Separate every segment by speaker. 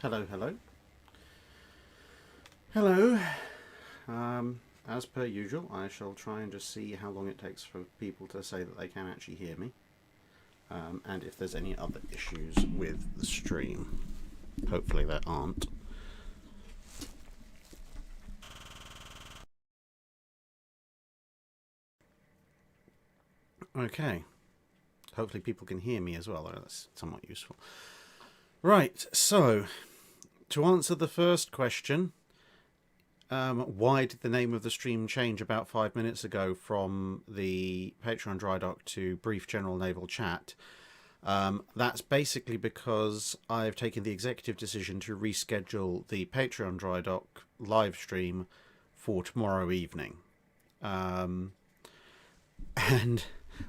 Speaker 1: Hello, hello. Hello. As per usual, I shall try and just see how long it takes for people to say that they can actually hear me, and if there's any other issues with the stream. Hopefully there aren't. Okay. Hopefully people can hear me as well. That's somewhat useful. Right, so to answer the first question, why did the name of the stream change about 5 minutes ago from the Patreon dry dock to brief general naval chat? That's basically because I've taken the executive decision to reschedule the Patreon dry dock live stream for tomorrow evening. And,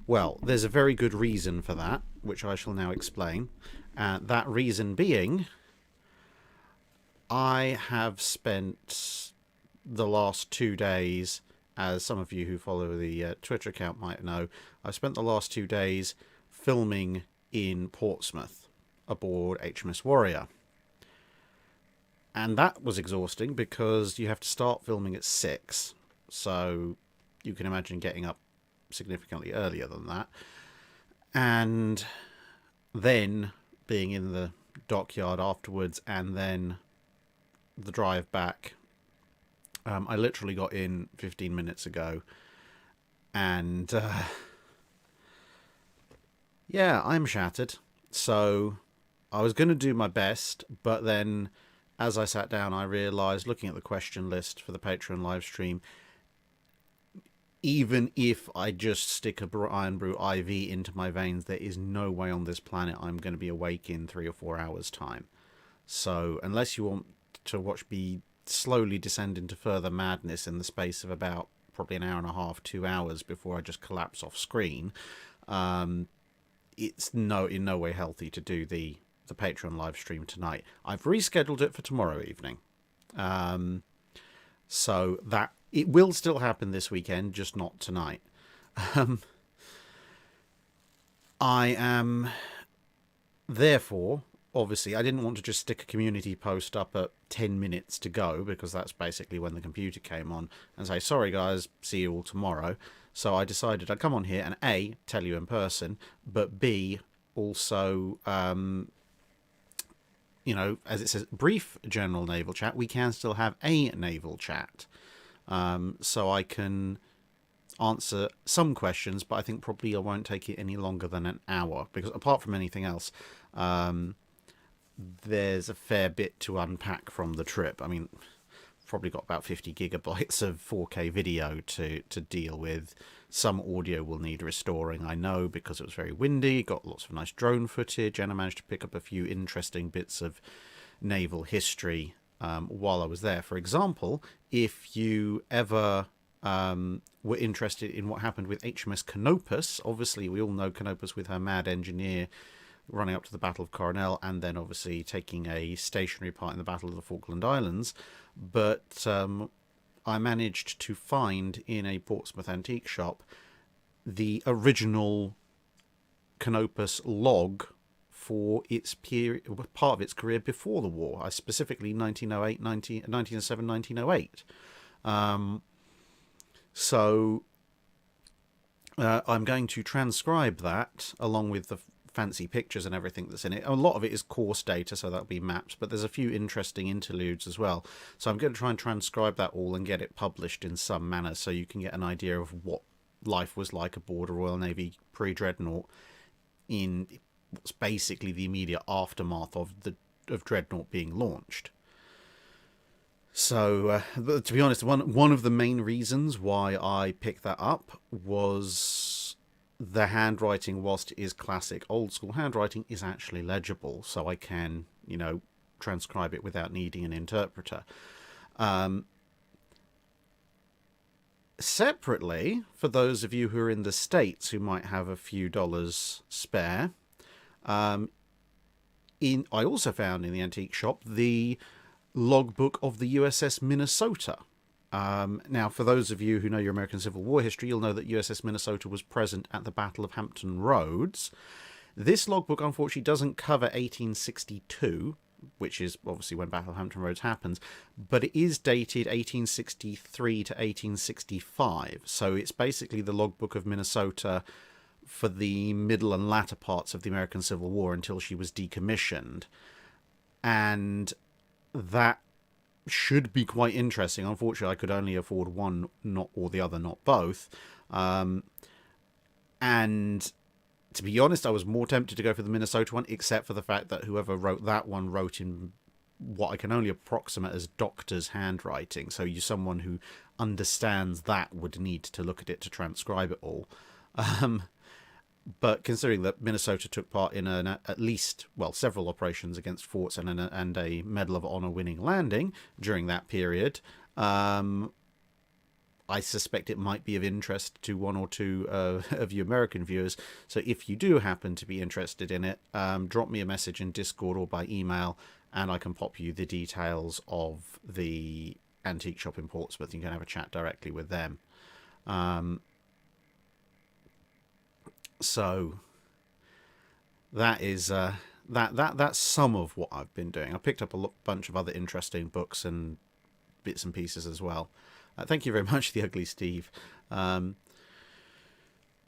Speaker 1: well, there's a very good reason for that, which I shall now explain. That reason being, I have spent the last 2 days, as some of you who follow the Twitter account might know, I've spent the last 2 days filming in Portsmouth aboard HMS Warrior. And that was exhausting because you have to start filming at 6. So you can imagine getting up significantly earlier than that. And then being in the dockyard afterwards, and then the drive back. I literally got in 15 minutes ago, and yeah, I'm shattered. So I was going to do my best, but then as I sat down, I realised, looking at the question list for the Patreon live stream, even if I just stick a Iron Brew IV into my veins, there is no way on this planet I'm going to be awake in 3 or 4 hours' time. So unless you want to watch me slowly descend into further madness in the space of about probably an hour and a half, 2 hours before I just collapse off screen, it's in no way healthy to do the Patreon live stream tonight. I've rescheduled it for tomorrow evening. So that it will still happen this weekend, just not tonight. I am, therefore, obviously, I didn't want to just stick a community post up at 10 minutes to go, because that's basically when the computer came on, and say, sorry guys, see you all tomorrow. So I decided I'd come on here and A, tell you in person, but B, also, you know, as it says, brief general naval chat, we can still have a naval chat. So I can answer some questions, but I think probably I won't take it any longer than an hour, because apart from anything else, there's a fair bit to unpack from the trip. I mean, probably got about 50 gigabytes of 4K video to deal with. Some audio will need restoring, I know, because it was very windy. Got lots of nice drone footage, and I managed to pick up a few interesting bits of naval history while I was there. For example, if you ever were interested in what happened with HMS Canopus, obviously we all know Canopus with her mad engineer running up to the Battle of Coronel, and then obviously taking a stationary part in the Battle of the Falkland Islands. But I managed to find in a Portsmouth antique shop the original Canopus log for its period, part of its career before the war. I specifically 1908, 1907, 1908. So I'm going to transcribe that along with the fancy pictures and everything that's in it. A lot of it is course data, so that'll be maps, but there's a few interesting interludes as well. So I'm going to try and transcribe that all and get it published in some manner, so you can get an idea of what life was like aboard a Royal Navy pre-Dreadnought in what's basically the immediate aftermath of Dreadnought being launched. So, to be honest, one of the main reasons why I picked that up was the handwriting, whilst it is classic old school handwriting, is actually legible, so I can, you know, transcribe it without needing an interpreter. Separately, for those of you who are in the States who might have a few dollars spare, I also found in the antique shop the logbook of the USS Minnesota. Now, for those of you who know your American Civil War history, you'll know that USS Minnesota was present at the Battle of Hampton Roads. This logbook, unfortunately, doesn't cover 1862, which is obviously when Battle of Hampton Roads happens, but it is dated 1863 to 1865. So it's basically the logbook of Minnesota for the middle and latter parts of the American Civil War until she was decommissioned. And that should be quite interesting. Unfortunately, I could only afford one, not or the other, not both. And to be honest, I was more tempted to go for the Minnesota one, except for the fact that whoever wrote that one wrote in what I can only approximate as doctor's handwriting. So you're someone who understands that would need to look at it to transcribe it all. But considering that Minnesota took part in at least, well, several operations against forts and a Medal of Honor winning landing during that period, I suspect it might be of interest to one or two of you American viewers. So if you do happen to be interested in it, drop me a message in Discord or by email, and I can pop you the details of the antique shop in Portsmouth. You can have a chat directly with them. So that is that's some of what I've been doing. I picked up a bunch of other interesting books and bits and pieces as well. Thank you very much, the Ugly Steve.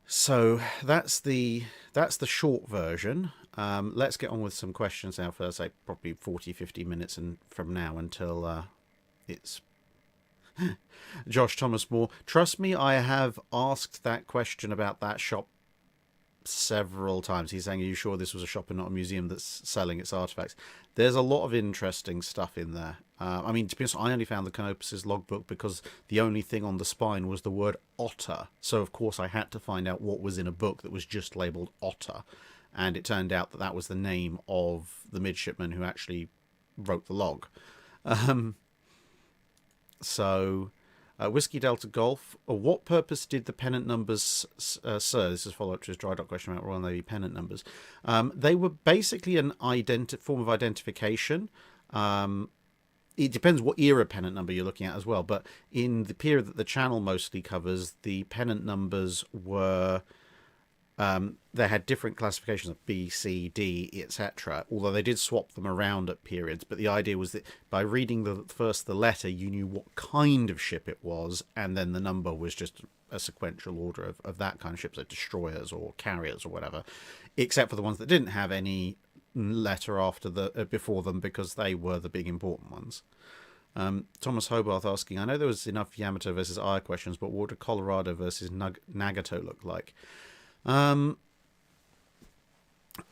Speaker 1: So that's the short version. Let's get on with some questions now for, say, probably 40-50 minutes and from now until it's Josh Thomas Moore. Trust me, I have asked that question about that shop several times. He's saying, are you sure this was a shop and not a museum that's selling its artifacts? There's a lot of interesting stuff in there. I mean, to be honest, I only found the Canopus's logbook because the only thing on the spine was the word otter. So, of course, I had to find out what was in a book that was just labelled otter. And it turned out that that was the name of the midshipman who actually wrote the log. Whiskey Delta Golf. What purpose did the pennant numbers serve? This is a follow-up to his dry dock question about Royal Navy pennant numbers. They were basically an form of identification. It depends what era pennant number you're looking at as well. But in the period that the Channel mostly covers, the pennant numbers were... they had different classifications of B, C, D, etc. Although they did swap them around at periods. But the idea was that by reading the letter, you knew what kind of ship it was, and then the number was just a sequential order of that kind of ships, like destroyers or carriers or whatever, except for the ones that didn't have any letter after before them, because they were the big important ones. Thomas Hobarth asking, I know there was enough Yamato versus Aya questions, but what did Colorado versus Nagato look like?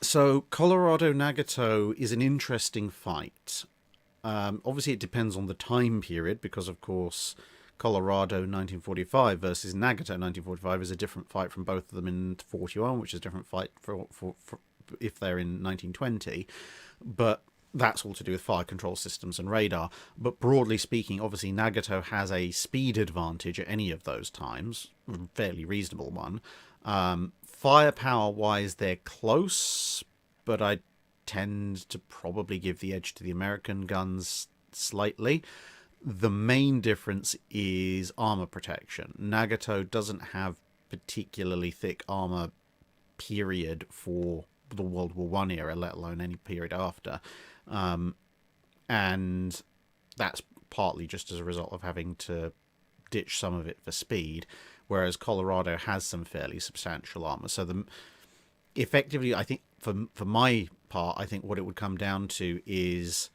Speaker 1: So Colorado Nagato is an interesting fight. Obviously it depends on the time period, because of course Colorado 1945 versus Nagato 1945 is a different fight from both of them in 41, which is a different fight for if they're in 1920. But that's all to do with fire control systems and radar. But broadly speaking, obviously Nagato has a speed advantage at any of those times, a fairly reasonable one. Firepower wise, they're close, but I tend to probably give the edge to the American guns slightly. The main difference is armor protection. Nagato doesn't have particularly thick armor, period, for the World War One era, let alone any period after. And that's partly just as a result of having to ditch some of it for speed, whereas Colorado has some fairly substantial armor. So effectively, I think for my part, I think what it would come down to is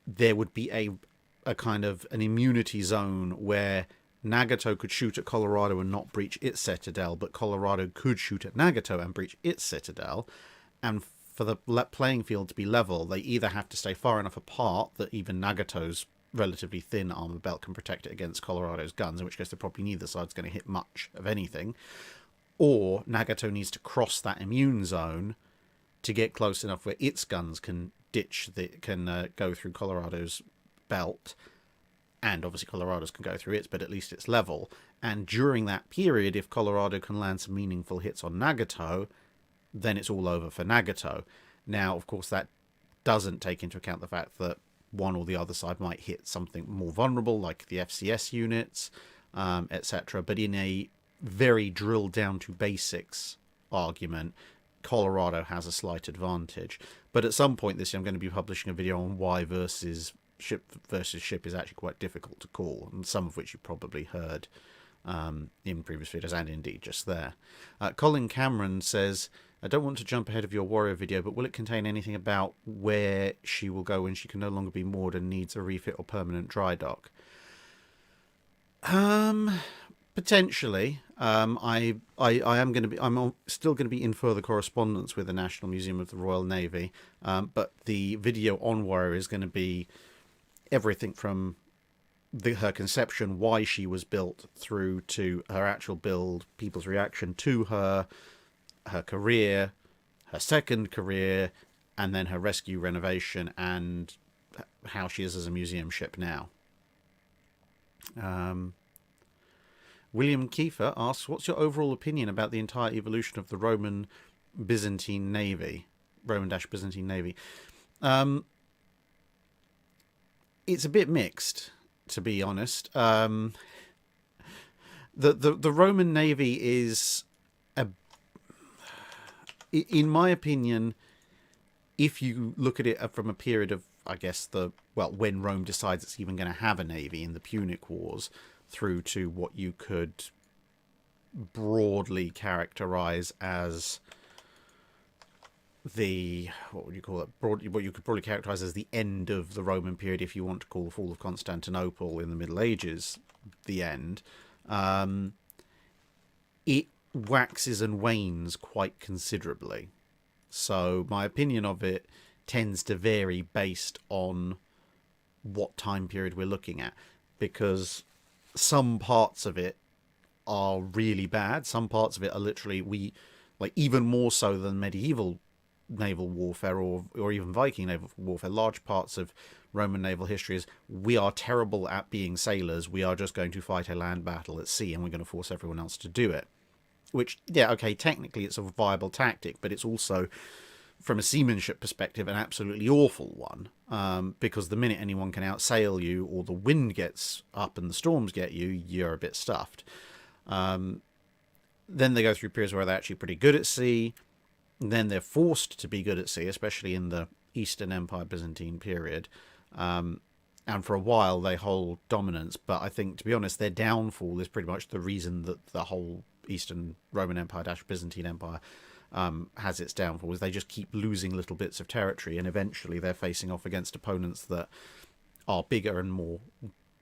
Speaker 1: there would be a kind of an immunity zone where Nagato could shoot at Colorado and not breach its citadel, but Colorado could shoot at Nagato and breach its citadel. And for the playing field to be level, they either have to stay far enough apart that even Nagato's relatively thin armor belt can protect it against Colorado's guns, in which case probably neither side's going to hit much of anything, or Nagato needs to cross that immune zone to get close enough where its guns can go through Colorado's belt, and obviously Colorado's can go through its, but at least it's level. And during that period, if Colorado can land some meaningful hits on Nagato, then it's all over for Nagato. Now, of course, that doesn't take into account the fact that one or the other side might hit something more vulnerable, like the FCS units, etc. But in a very drilled down to basics argument, Colorado has a slight advantage. But at some point this year, I'm going to be publishing a video on why ship versus ship is actually quite difficult to call, and some of which you probably heard in previous videos and indeed just there. Colin Cameron says, I don't want to jump ahead of your Warrior video, but will it contain anything about where she will go when she can no longer be moored and needs a refit or permanent dry dock? Potentially. I'm still going to be in further correspondence with the National Museum of the Royal Navy, but the video on Warrior is going to be everything from her conception, why she was built, through to her actual build, people's reaction to her career, her second career, and then her rescue, renovation, and how she is as a museum ship now. William Kiefer asks, what's your overall opinion about the entire evolution of the Roman-Byzantine Navy? Roman-Byzantine Navy. It's a bit mixed, to be honest. The Roman Navy is, in my opinion, if you look at it from a period of, I guess, when Rome decides it's even going to have a navy in the Punic Wars, through to what you could broadly characterize as the, what would you call it? What you could probably characterize as the end of the Roman period, if you want to call the fall of Constantinople in the Middle Ages the end. It waxes and wanes quite considerably. So my opinion of it tends to vary based on what time period we're looking at, because some parts of it are really bad. Some parts of it are literally, even more so than medieval naval warfare or even Viking naval warfare. Large parts of Roman naval history is, we are terrible at being sailors. We are just going to fight a land battle at sea and we're going to force everyone else to do it. Which, yeah, okay, technically it's a viable tactic, but it's also, from a seamanship perspective, an absolutely awful one, because the minute anyone can outsail you or the wind gets up and the storms get you, you're a bit stuffed. Then they go through periods where they're actually pretty good at sea. Then they're forced to be good at sea, especially in the Eastern Empire Byzantine period. And for a while they hold dominance, but I think, to be honest, their downfall is pretty much the reason that the whole Eastern Roman Empire - Byzantine Empire has its downfall, is they just keep losing little bits of territory, and eventually they're facing off against opponents that are bigger and more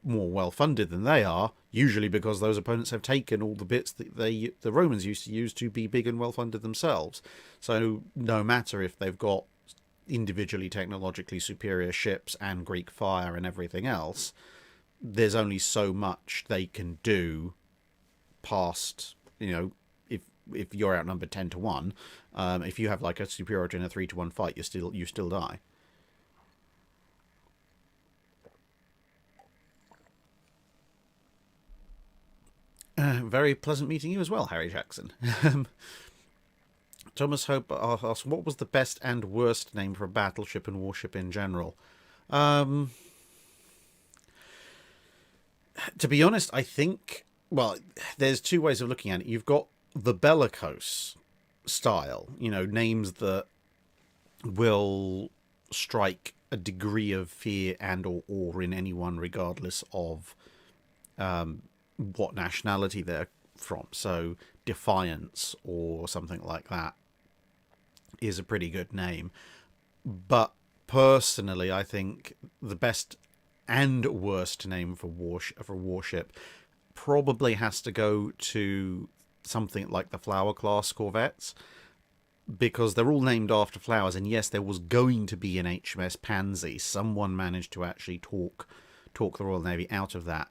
Speaker 1: well funded than they are, usually because those opponents have taken all the bits that the Romans used to use to be big and well funded themselves. So no matter if they've got individually technologically superior ships and Greek fire and everything else, there's only so much they can do past, if you're outnumbered 10-1, if you have like a superiority in a 3-1 fight, you still die. Very pleasant meeting you as well, Harry Jackson. Thomas Hope asks, what was the best and worst name for a battleship and warship in general? To be honest, I think, well, there's two ways of looking at it. You've got the bellicose style, names that will strike a degree of fear and or awe in anyone, regardless of what nationality they're from. So Defiance or something like that is a pretty good name. But personally, I think the best and worst name for warship probably has to go to something like the Flower class corvettes, because they're all named after flowers. And yes, there was going to be an HMS Pansy. Someone managed to actually talk the Royal Navy out of that,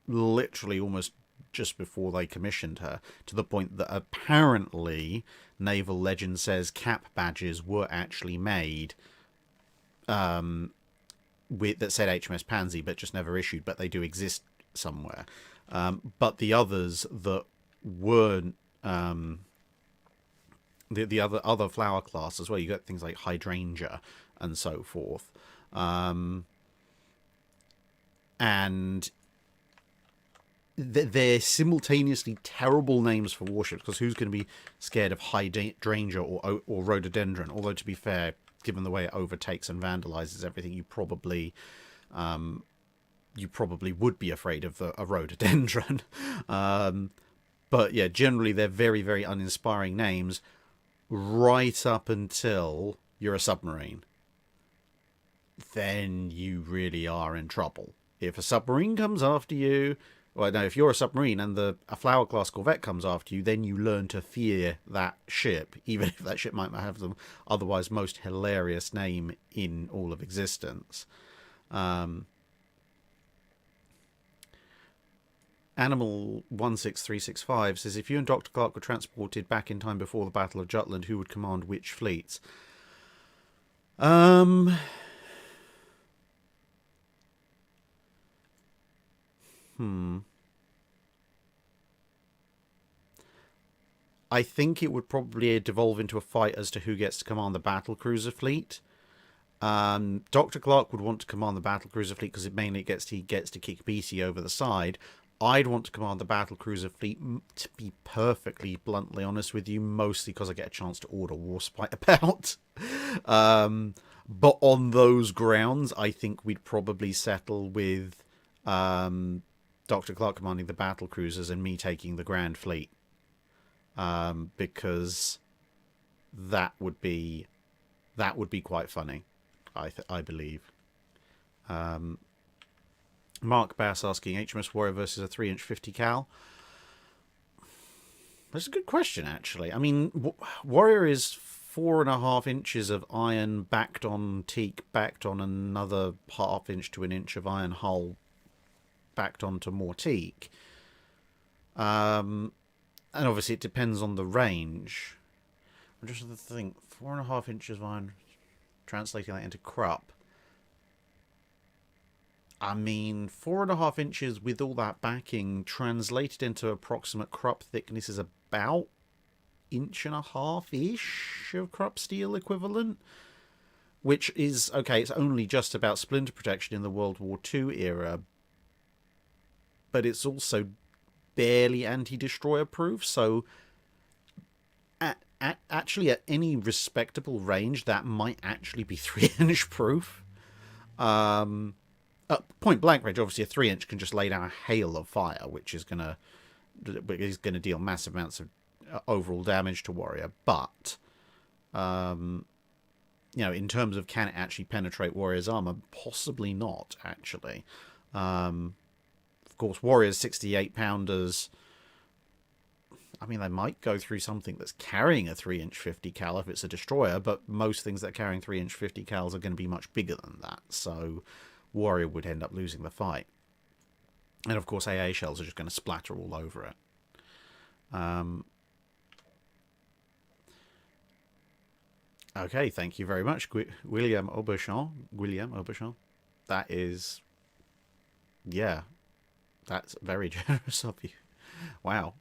Speaker 1: literally almost just before they commissioned her, to the point that apparently naval legend says cap badges were actually made that said HMS Pansy, but just never issued, but they do exist somewhere. But the others that weren't, the other flower class as well, you got things like Hydrangea and so forth. And they're simultaneously terrible names for warships, because who's going to be scared of hydrangea or rhododendron? Although, to be fair, given the way it overtakes and vandalizes everything, you probably would be afraid of a rhododendron. But yeah, generally they're very, very uninspiring names right up until you're a submarine. Then you really are in trouble. If a submarine comes after you, well, no, if you're a submarine and a Flower class corvette comes after you, then you learn to fear that ship, even if that ship might have the otherwise most hilarious name in all of existence. Animal 16365 says, if you and Dr. Clark were transported back in time before the Battle of Jutland, who would command which fleets? I think it would probably devolve into a fight as to who gets to command the battlecruiser fleet. Dr. Clark would want to command the battlecruiser fleet because he gets to kick Beatty over the side. I'd want to command the battlecruiser fleet, to be perfectly bluntly honest with you, mostly because I get a chance to order Warspite about. But on those grounds, I think we'd probably settle with Dr. Clark commanding the battlecruisers and me taking the Grand Fleet. Because that would be quite funny, I believe. Mark Bass asking, HMS Warrior versus a 3-inch 50 cal. That's a good question, actually. I mean, Warrior is 4.5 inches of iron backed on teak, backed on another 1/2 inch to 1 inch of iron hull, backed onto more teak. And obviously it depends on the range. I'm just trying to think, 4.5 inches of iron, translating that into Krupp. I mean, 4.5 inches with all that backing translated into approximate Krupp thickness is about 1.5-ish of Krupp steel equivalent. Which is, okay, it's only just about splinter protection in the World War II era. But it's also barely anti-destroyer proof, so actually at any respectable range, that might actually be 3-inch proof. Point blank range, obviously a 3-inch can just lay down a hail of fire, which is gonna deal massive amounts of overall damage to Warrior. But in terms of can it actually penetrate Warrior's armor, possibly not. Actually, of course, Warrior's 68-pounders. I mean, they might go through something that's carrying a 3-inch 50 cal if it's a destroyer, but most things that are carrying 3-inch 50 cals are going to be much bigger than that. So Warrior would end up losing the fight. And of course, AA shells are just going to splatter all over it. Okay, thank you very much, William Auberchamp. That is, yeah, that's very generous of you. Wow.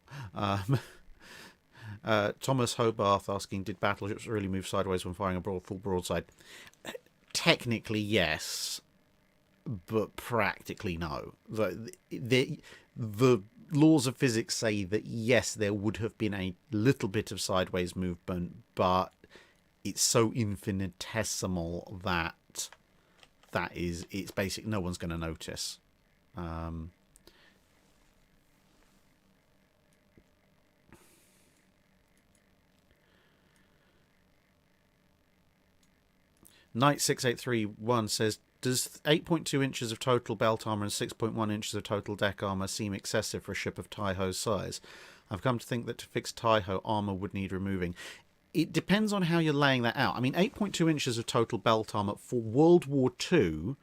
Speaker 1: Thomas Hobarth asking, did battleships really move sideways when firing a full broadside? Technically, yes, but practically no. The laws of physics say that yes, there would have been a little bit of sideways movement, but it's so infinitesimal that it's basic. No one's going to notice. Knight 6831 says, does 8.2 inches of total belt armor and 6.1 inches of total deck armor seem excessive for a ship of Taiho's size? I've come to think that to fix Taiho, armor would need removing. It depends on how you're laying that out. I mean, 8.2 inches of total belt armor for World War II,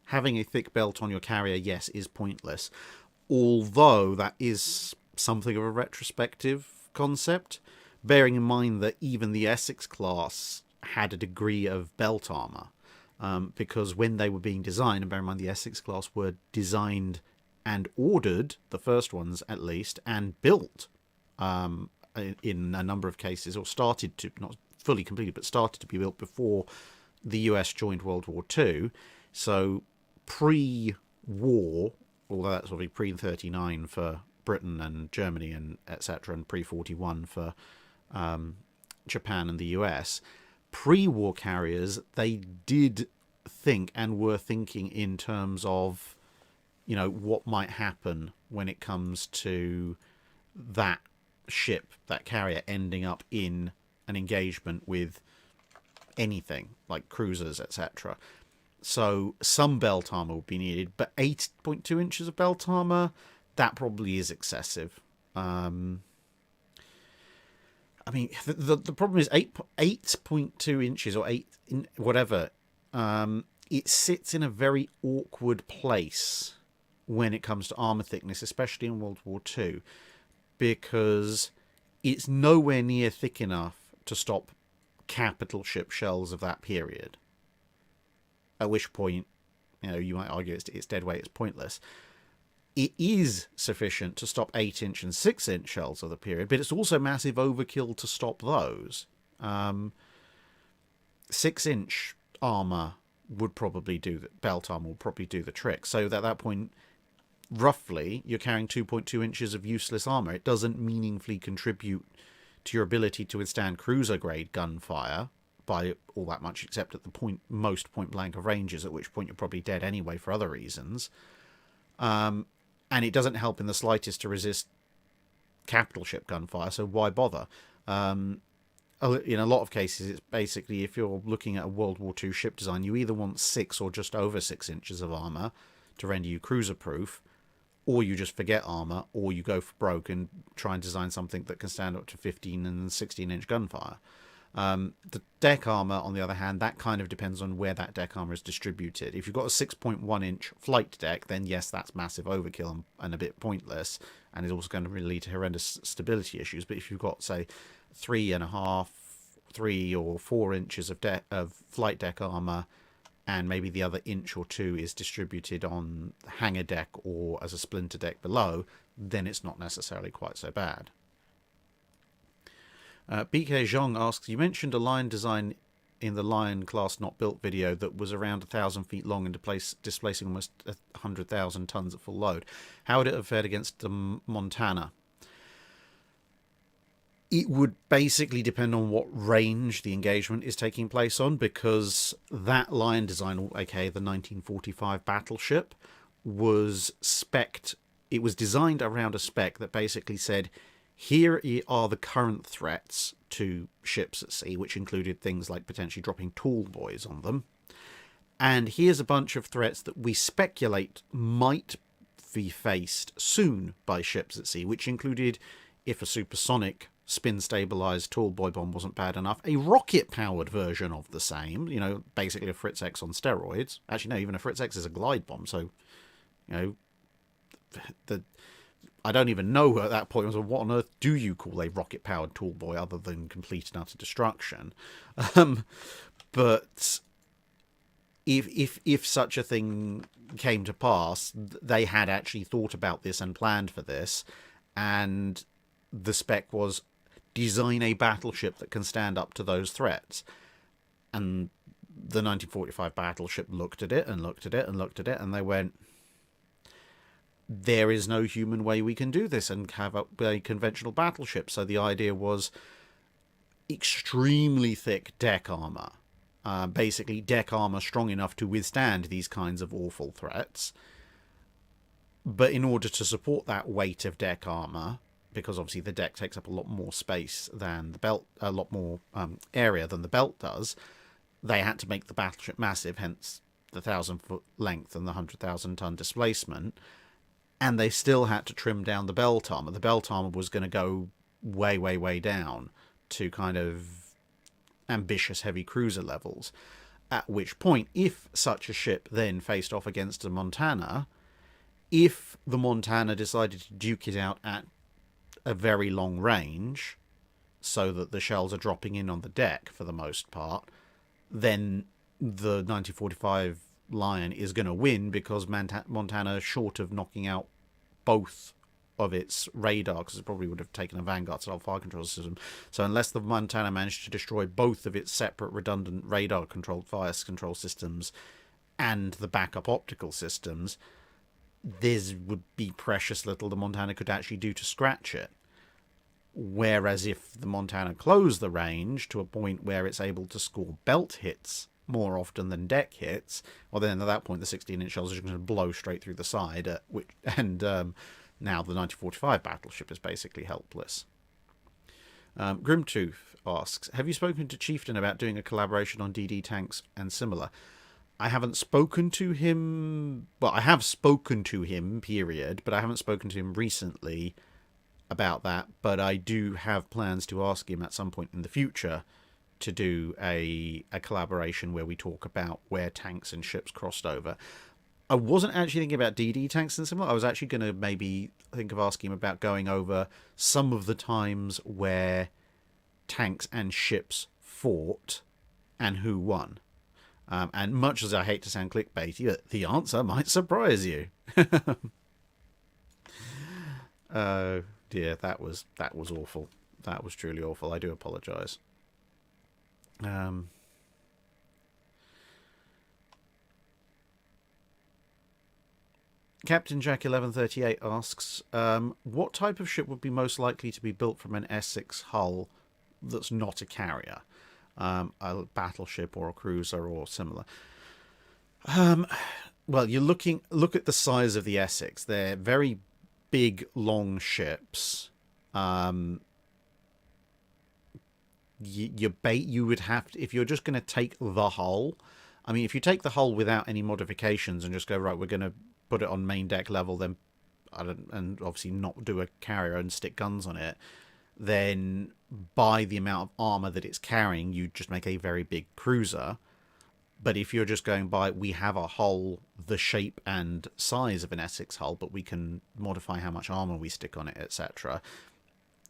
Speaker 1: having a thick belt on your carrier, yes, is pointless. Although that is something of a retrospective concept, bearing in mind that even the Essex class had a degree of belt armor, because when they were being designed, and bear in mind the Essex class were designed and ordered, the first ones at least, and built in a number of cases, or started to, not fully completed, but started to be built before the US joined World War II. So pre-war, although that's obviously pre-39 for Britain and Germany and etc., and pre-41 for Japan and the US. Pre-war carriers, they did think and were thinking in terms of, what might happen when it comes to that ship, that carrier, ending up in an engagement with anything like cruisers, etc. So some belt armor would be needed, but 8.2 inches of belt armor, that probably is excessive. I mean, the problem is 8.2 inches or whatever. It sits in a very awkward place when it comes to armor thickness, especially in World War II, because it's nowhere near thick enough to stop capital ship shells of that period. At which point, you might argue it's dead weight, it's pointless. It is sufficient to stop 8-inch and 6-inch shells of the period, but it's also massive overkill to stop those. 6-inch armor would probably belt armor would probably do the trick. So at that point, roughly, you're carrying 2.2 inches of useless armor. It doesn't meaningfully contribute to your ability to withstand cruiser grade gunfire by all that much, except at the most point blank of ranges, at which point you're probably dead anyway for other reasons. And it doesn't help in the slightest to resist capital ship gunfire, so why bother? In a lot of cases, it's basically, if you're looking at a World War II ship design, you either want 6 or just over 6 inches of armor to render you cruiser proof, or you just forget armor, or you go for broke and try and design something that can stand up to 15 and 16-inch gunfire. The deck armor, on the other hand, that kind of depends on where that deck armor is distributed. If you've got a 6.1-inch flight deck, then yes, that's massive overkill and a bit pointless, and is also going to really lead to horrendous stability issues. But if you've got, say, 3.5, 3 or 4 inches of flight deck armor, and maybe the other inch or 2 is distributed on hangar deck or as a splinter deck below, then it's not necessarily quite so bad. BK Zhong asks, you mentioned a Lion design in the Lion class not built video that was around 1,000 feet long and displacing almost 100,000 tons at full load. How would it have fared against the Montana? It would basically depend on what range the engagement is taking place on, because that Lion design, aka the 1945 Battleship, was spec'd. It was designed around a spec that basically said, here are the current threats to ships at sea, which included things like potentially dropping tall boys on them. And here's a bunch of threats that we speculate might be faced soon by ships at sea, which included, if a supersonic spin-stabilized tall boy bomb wasn't bad enough, a rocket-powered version of the same, basically a Fritz X on steroids. Actually, no, even a Fritz X is a glide bomb, so, I don't even know at that point, what on earth do you call a rocket-powered tall boy other than complete and utter destruction? But if such a thing came to pass, they had actually thought about this and planned for this, and the spec was design a battleship that can stand up to those threats. And the 1945 Battleship looked at it and looked at it and looked at it, and they went, there is no human way we can do this and have a conventional battleship. So the idea was extremely thick deck armor. Basically deck armor strong enough to withstand these kinds of awful threats. But in order to support that weight of deck armor, because obviously the deck takes up a lot more space than the belt, a lot more area than the belt does, they had to make the battleship massive, hence the 1,000-foot length and the 100,000-ton displacement. And they still had to trim down the belt armor. The belt armor was going to go way, way, way down to kind of ambitious heavy cruiser levels. At which point, if such a ship then faced off against a Montana, if the Montana decided to duke it out at a very long range, so that the shells are dropping in on the deck for the most part, then the 1945 Lion is going to win, because Montana, short of knocking out both of its radar, because it probably would have taken a Vanguard style fire control system, so unless the Montana managed to destroy both of its separate redundant radar controlled fire control systems and the backup optical systems, this would be precious little the Montana could actually do to scratch it. Whereas if the Montana closed the range to a point where it's able to score belt hits more often than deck hits, well, then at that point the 16-inch shells are going to blow straight through the side, now the 1945 Battleship is basically helpless. Grimtooth asks, have you spoken to Chieftain about doing a collaboration on DD tanks and similar? I haven't spoken to him. Well, I have spoken to him, period, but I haven't spoken to him recently about that. But I do have plans to ask him at some point in the future to do a collaboration where we talk about where tanks and ships crossed over. I wasn't actually thinking about DD tanks and similar. I was actually going to maybe think of asking him about going over some of the times where tanks and ships fought and who won. And much as I hate to sound clickbaity, the answer might surprise you. Oh dear, that was awful. That was truly awful. I do apologise. Captain Jack 1138 asks, what type of ship would be most likely to be built from an Essex hull that's not a carrier? A battleship or a cruiser or similar. Well, look at the size of the Essex. They're very big, long ships. You would have to, if you're just going to take the hull. I mean, if you take the hull without any modifications and just go, right, we're going to put it on main deck level, then and obviously not do a carrier and stick guns on it, then by the amount of armor that it's carrying, you just make a very big cruiser. But if you're just going by, we have a hull the shape and size of an Essex hull, but we can modify how much armor we stick on it, etc.,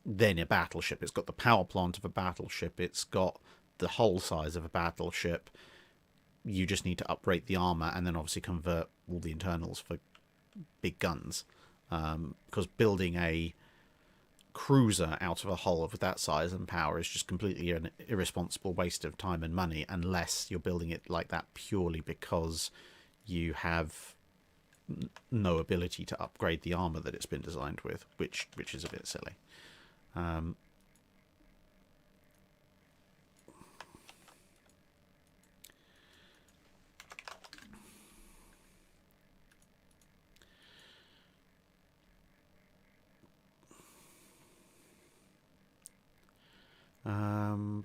Speaker 1: then a battleship. It's got the power plant of a battleship. It's got the hull size of a battleship. You just need to upgrade the armor and then obviously convert all the internals for big guns. Because building a cruiser out of a hull of that size and power is just completely an irresponsible waste of time and money, unless you're building it like that purely because you have no ability to upgrade the armor that it's been designed with, which is a bit silly.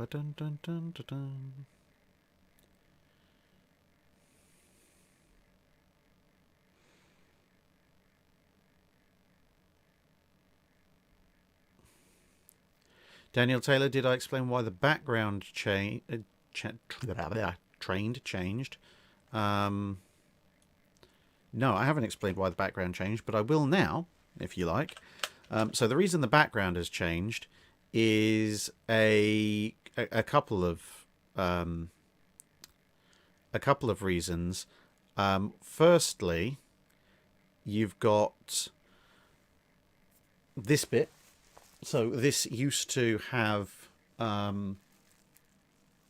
Speaker 1: Dun, dun, dun, dun, dun. Daniel Taylor, did I explain why the background changed? No, I haven't explained why the background changed, but I will now, if you like. So the reason the background has changed is a couple of reasons. Firstly, you've got this bit. So this used to have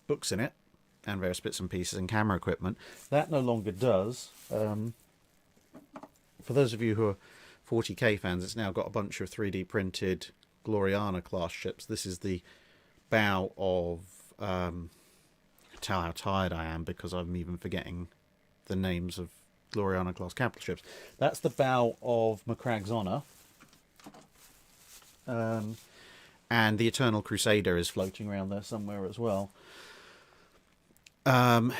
Speaker 1: books in it and various bits and pieces and camera equipment. That no longer does. For those of you who are 40k fans, it's now got a bunch of 3D printed Gloriana class ships. This is the bow of tell how tired I am because I'm even forgetting the names of Gloriana class capital ships. That's the bow of McCragg's Honor. And the Eternal Crusader is floating around there somewhere as well. And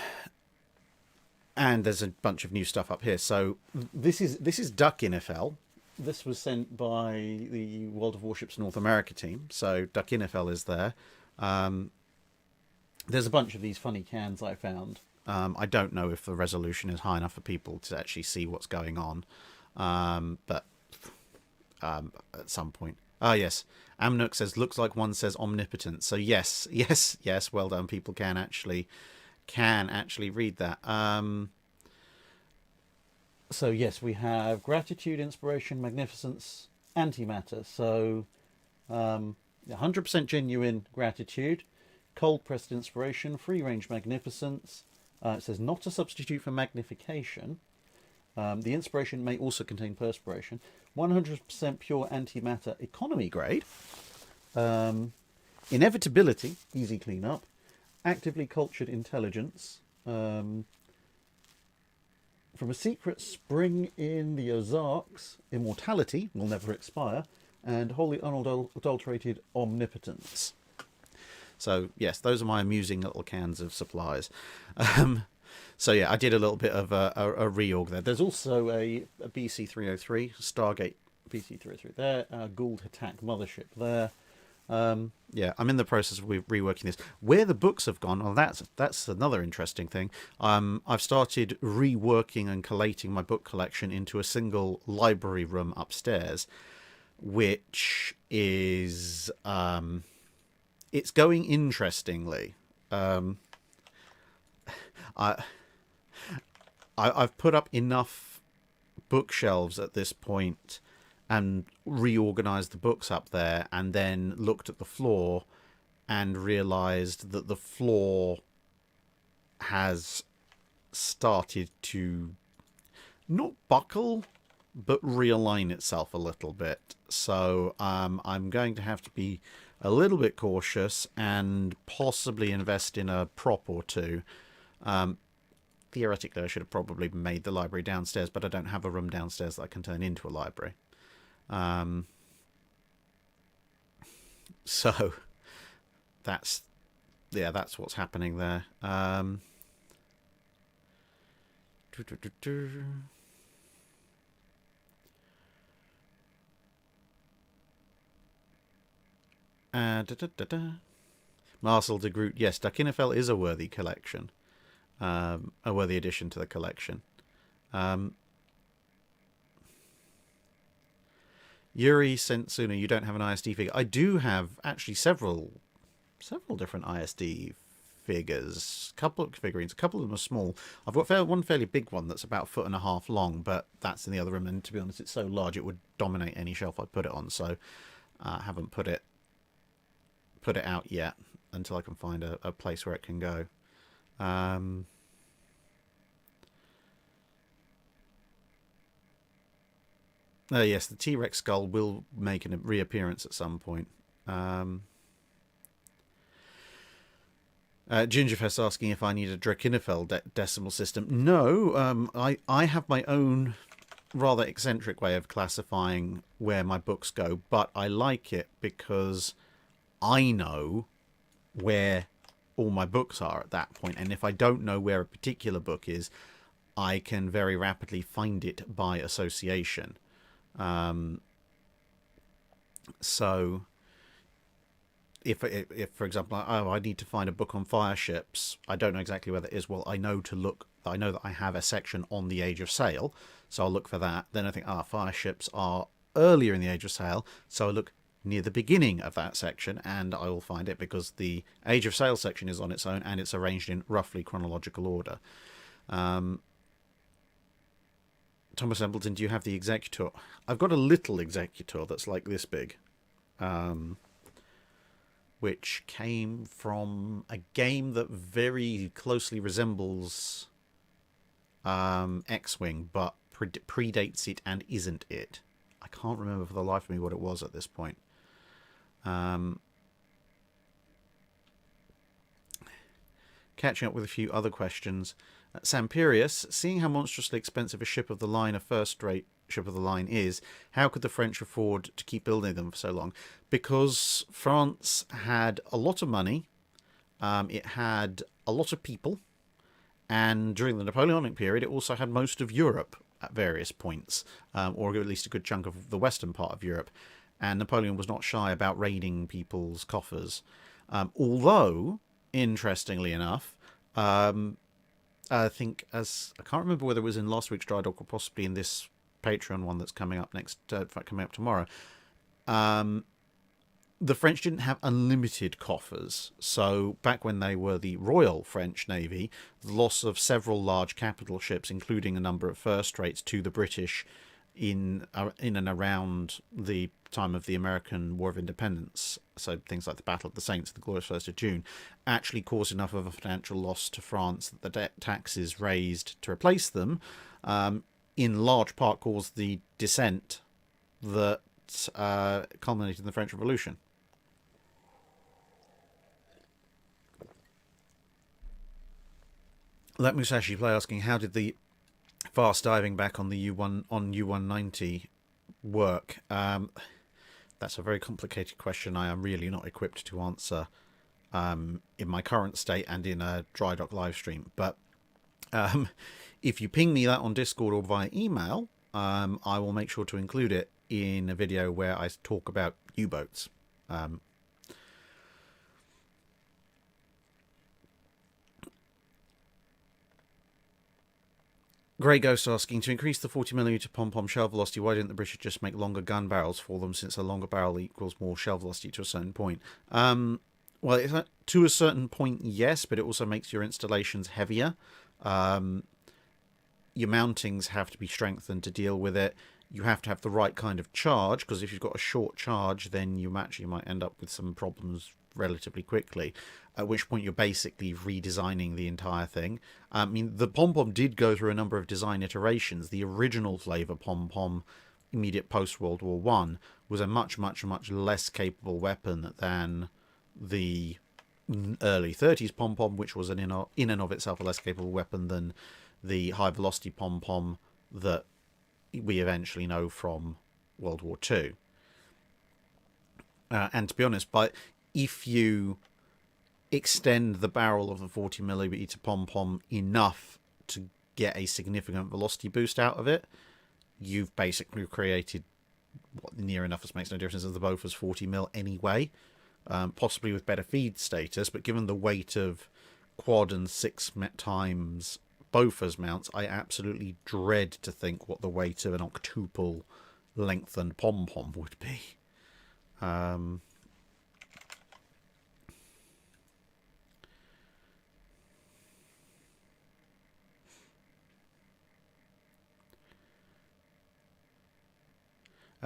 Speaker 1: there's a bunch of new stuff up here. So this is Duck NFL. This was sent by the World of Warships North America team. So Duck NFL is there. There's a bunch of these funny cans I found. I don't know if the resolution is high enough for people to actually see what's going on. But at some point. Oh, yes. Amnook says, looks like one says omnipotent. So yes. Well done. People can actually read that. So yes, we have gratitude, inspiration, magnificence, antimatter. So 100% genuine gratitude, cold pressed inspiration, free range magnificence. It says not a substitute for magnification. The inspiration may also contain perspiration. 100% pure antimatter economy grade. Inevitability, easy cleanup. Actively cultured intelligence. From a secret spring in the Ozarks, immortality will never expire, and wholly unadulterated omnipotence. So, yes, those are my amusing little cans of supplies. So, yeah, I did a little bit of a reorg there. There's also a BC-303, Stargate BC-303 there, Gould Attack Mothership there. Yeah, I'm in the process of reworking this. Where the books have gone, well, that's another interesting thing. I've started reworking and collating my book collection into a single library room upstairs, which is it's going interestingly. I've put up enough bookshelves at this point and reorganized the books up there, and then looked at the floor and realized that the floor has started to not buckle but realign itself a little bit. So I'm going to have to be a little bit cautious and possibly invest in a prop or two. Theoretically, I should have probably made the library downstairs, but I don't have a room downstairs that I can turn into a library. So that's what's happening there. Marcel de Groot, yes, Dakinifel is a worthy collection, a worthy addition to the collection. Yuri Sensuna, you don't have an ISD figure. I do have actually several different ISD figures, couple of figurines. A couple of them are small. I've got one fairly big one that's about 1.5 foot long, but that's in the other room. And to be honest, it's so large it would dominate any shelf I put it on. So I haven't put it out yet until I can find a place where it can go. Yes, the T-Rex skull will make a reappearance at some point. Gingerfest asking if I need a Drakinifel decimal system. No, I have my own rather eccentric way of classifying where my books go, but I like it because I know where all my books are at that point, and if I don't know where a particular book is, I can very rapidly find it by association. So if for example, I need to find a book on fireships, I don't know exactly where that is. Well, I know that I have a section on the Age of Sail, so I'll look for that. Then I think, fireships are earlier in the Age of Sail, so I look near the beginning of that section and I will find it, because the Age of Sail section is on its own and it's arranged in roughly chronological order. Thomas Embleton, do you have the Executor? I've got a little Executor that's like this big, which came from a game that very closely resembles X-Wing, but predates it and isn't it. I can't remember for the life of me what it was at this point. Catching up with a few other questions. Samperius, seeing how monstrously expensive a ship of the line, a first-rate ship of the line is, how could the French afford to keep building them for so long? Because France had a lot of money, it had a lot of people, and during the Napoleonic period it also had most of Europe at various points, or at least a good chunk of the western part of Europe, and Napoleon was not shy about raiding people's coffers. Although, interestingly enough, I think, as I can't remember whether it was in last week's Dry Dock or possibly in this Patreon one that's coming up coming up tomorrow, the French didn't have unlimited coffers. So back when they were the Royal French Navy, the loss of several large capital ships, including a number of first rates, to the British in and around the time of the American War of Independence, so things like the Battle of the Saints, the glorious 1st of June, actually caused enough of a financial loss to France that the taxes raised to replace them in large part caused the dissent that culminated in the French Revolution. Let Musashi Play asking, how did the fast diving back on the U190 work? That's a very complicated question. I am really not equipped to answer in my current state and in a dry dock live stream. But if you ping me that on Discord or via email, I will make sure to include it in a video where I talk about U-boats. Grey Ghost asking, to increase the 40mm pom-pom shell velocity, why didn't the British just make longer gun barrels for them, since a longer barrel equals more shell velocity to a certain point? Well, to a certain point, yes, but it also makes your installations heavier. Your mountings have to be strengthened to deal with it. You have to have the right kind of charge, because if you've got a short charge, then you actually might end up with some problems relatively quickly, at which point you're basically redesigning the entire thing. I mean, the pom-pom did go through a number of design iterations. The original flavour pom-pom, immediate post-World War One, was a much, much, much less capable weapon than the early 30s pom-pom, which was in and of itself a less capable weapon than the high-velocity pom-pom that we eventually know from World War Two. And to be honest, if you extend the barrel of the 40mm pom-pom enough to get a significant velocity boost out of it, you've basically created what near enough as makes no difference as the Bofors 40mm anyway, possibly with better feed status, but given the weight of quad and 6 times Bofors mounts, I absolutely dread to think what the weight of an octuple lengthened pom-pom would be.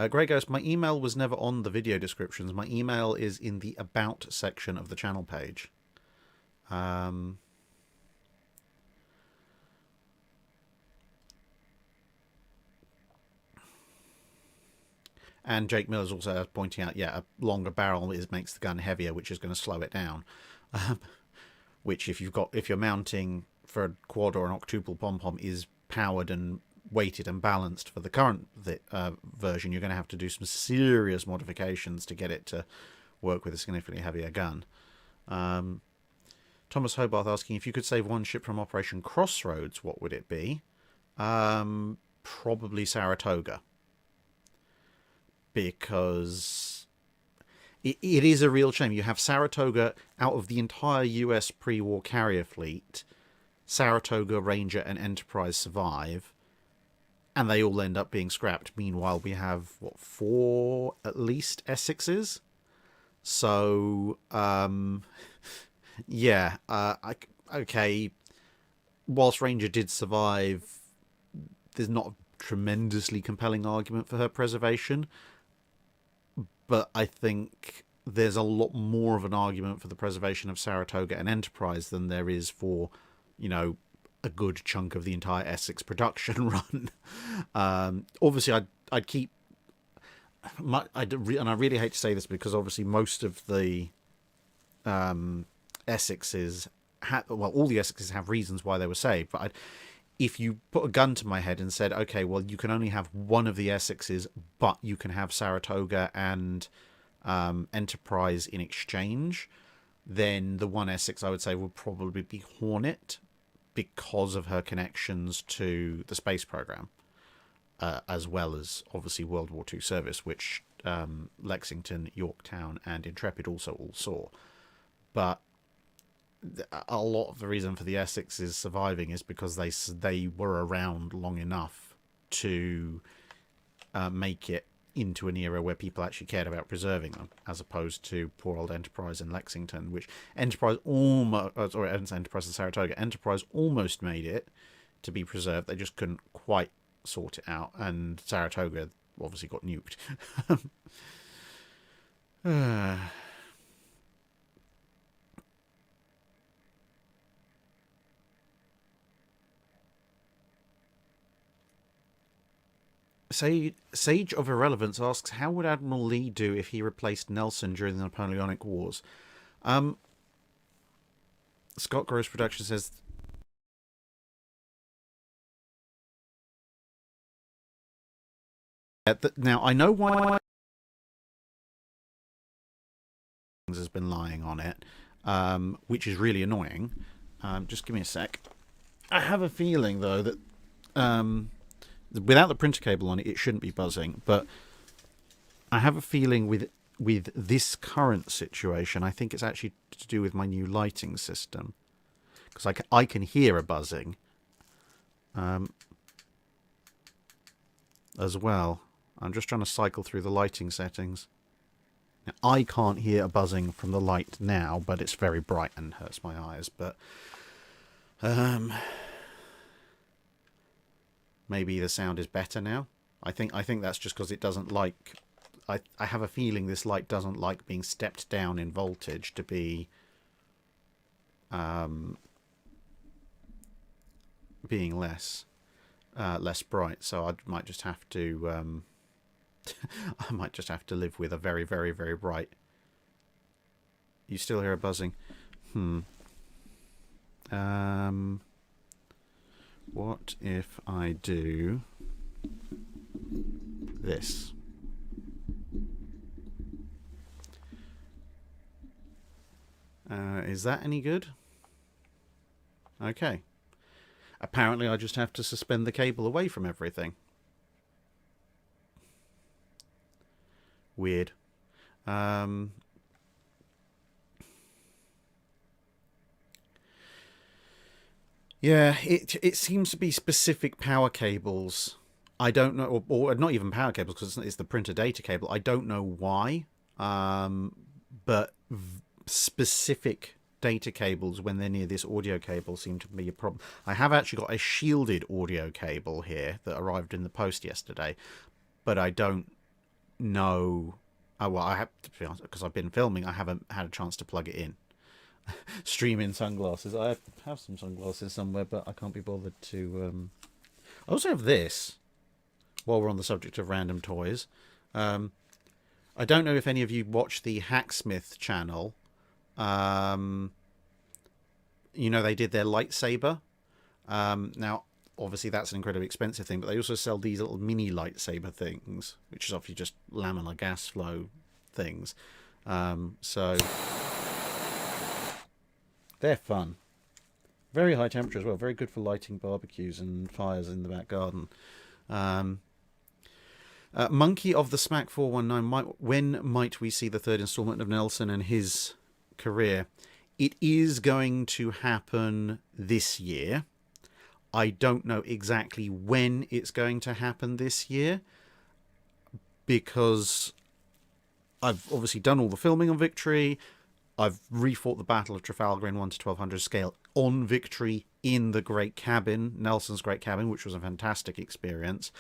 Speaker 1: Grey Ghost, my email was never on the video descriptions. My email is in the About section of the channel page. And Jake Miller's also pointing out, yeah, a longer barrel makes the gun heavier, which is going to slow it down. Which, if you're mounting for a quad or an octuple pom-pom, is powered and weighted and balanced for the current version, you're going to have to do some serious modifications to get it to work with a significantly heavier gun. Thomas Hobart asking, if you could save one ship from Operation Crossroads, what would it be? Probably Saratoga. Because it is a real shame. You have Saratoga, out of the entire US pre-war carrier fleet, Saratoga, Ranger, and Enterprise survive, and they all end up being scrapped. Meanwhile, we have, 4 at least Essexes? So, yeah, okay, whilst Ranger did survive, there's not a tremendously compelling argument for her preservation, but I think there's a lot more of an argument for the preservation of Saratoga and Enterprise than there is for, a good chunk of the entire Essex production run. Obviously, I'd keep... and I really hate to say this, because obviously most of the Essexes... all the Essexes have reasons why they were saved, but if you put a gun to my head and said, okay, well, you can only have one of the Essexes, but you can have Saratoga and Enterprise in exchange, then the one Essex I would say would probably be Hornet, because of her connections to the space program, as well as obviously World War II service, which Lexington, Yorktown, and Intrepid also all saw. But a lot of the reason for the Essexes surviving is because they were around long enough to make it into an era where people actually cared about preserving them, as opposed to poor old Enterprise and Lexington, which Enterprise Enterprise and Saratoga. Enterprise almost made it to be preserved. They just couldn't quite sort it out, and Saratoga obviously got nuked. Sage of Irrelevance asks, how would Admiral Lee do if he replaced Nelson during the Napoleonic Wars? Scott Gross Production says, now I know why has been lying on it, which is really annoying. Just give me a sec. I have a feeling, though, that without the printer cable on it, it shouldn't be buzzing. But I have a feeling with this current situation, I think it's actually to do with my new lighting system. Because I can hear a buzzing as well. I'm just trying to cycle through the lighting settings. Now, I can't hear a buzzing from the light now, but it's very bright and hurts my eyes. But maybe the sound is better now. I think that's just because it doesn't like. I have a feeling this light doesn't like being stepped down in voltage to be being less bright. So I might just have to I might just have to live with a very, very, very bright. You still hear a buzzing? What if I do this? Is that any good? Okay. Apparently I just have to suspend the cable away from everything. Weird. Yeah, it seems to be specific power cables. I don't know, or not even power cables, because it's the printer data cable. I don't know why, but specific data cables, when they're near this audio cable, seem to be a problem. I have actually got a shielded audio cable here that arrived in the post yesterday, but I don't know. Oh, well, I have to be honest, because I've been filming, I haven't had a chance to plug it in. Streaming sunglasses. I have some sunglasses somewhere, but I can't be bothered to. I also have this. While we're on the subject of random toys, I don't know if any of you watch the Hacksmith channel. You know, they did their lightsaber. Now, obviously, that's an incredibly expensive thing, but they also sell these little mini lightsaber things, which is obviously just laminar gas flow things. So they're fun. Very high temperature as well. Very good for lighting barbecues and fires in the back garden. Monkey of the Smack 419. When might we see the third installment of Nelson and his career? It is going to happen this year. I don't know exactly when it's going to happen this year, because I've obviously done all the filming on Victory. I've refought the Battle of Trafalgar in 1 to 1200 scale on Victory in the Great Cabin, Nelson's Great Cabin, which was a fantastic experience.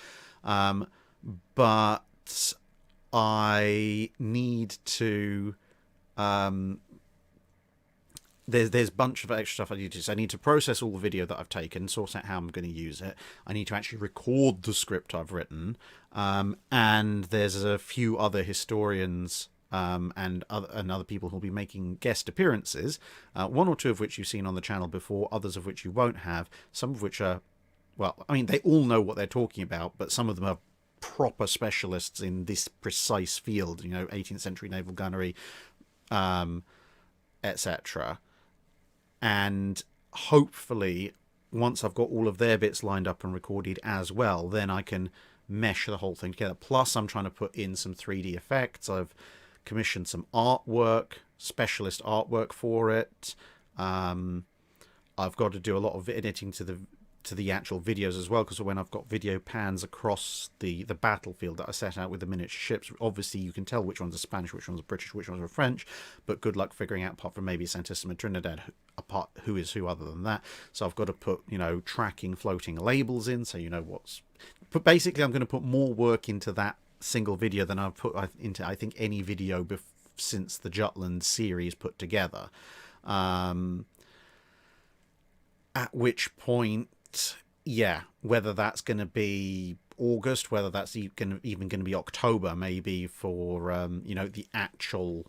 Speaker 1: But I need to... There's a bunch of extra stuff I need to do. So I need to process all the video that I've taken, sort out how I'm going to use it. I need to actually record the script I've written. And there's a few other historians and other people who'll be making guest appearances. One or two of which you've seen on the channel before, others of which you won't have. Some of which are, well, I mean, they all know what they're talking about, but some of them are proper specialists in this precise field, you know, 18th century naval gunnery, etc. And hopefully, once I've got all of their bits lined up and recorded as well, then I can mesh the whole thing together. Plus, I'm trying to put in some 3D effects. I've commissioned some artwork, specialist artwork for it. I've got to do a lot of editing to the actual videos as well, because when I've got video pans across the battlefield that I set out with the miniature ships, obviously you can tell which ones are Spanish, which ones are British, which ones are French, but good luck figuring out, apart from maybe Santissima Trinidad, apart who is who other than that. So I've got to put, you know, tracking floating labels in, so you know what's... But basically I'm going to put more work into that single video than I've put into, I think, any video since the Jutland series put together. At which point... Yeah, whether that's going to be August, whether that's even going to be October, maybe for the actual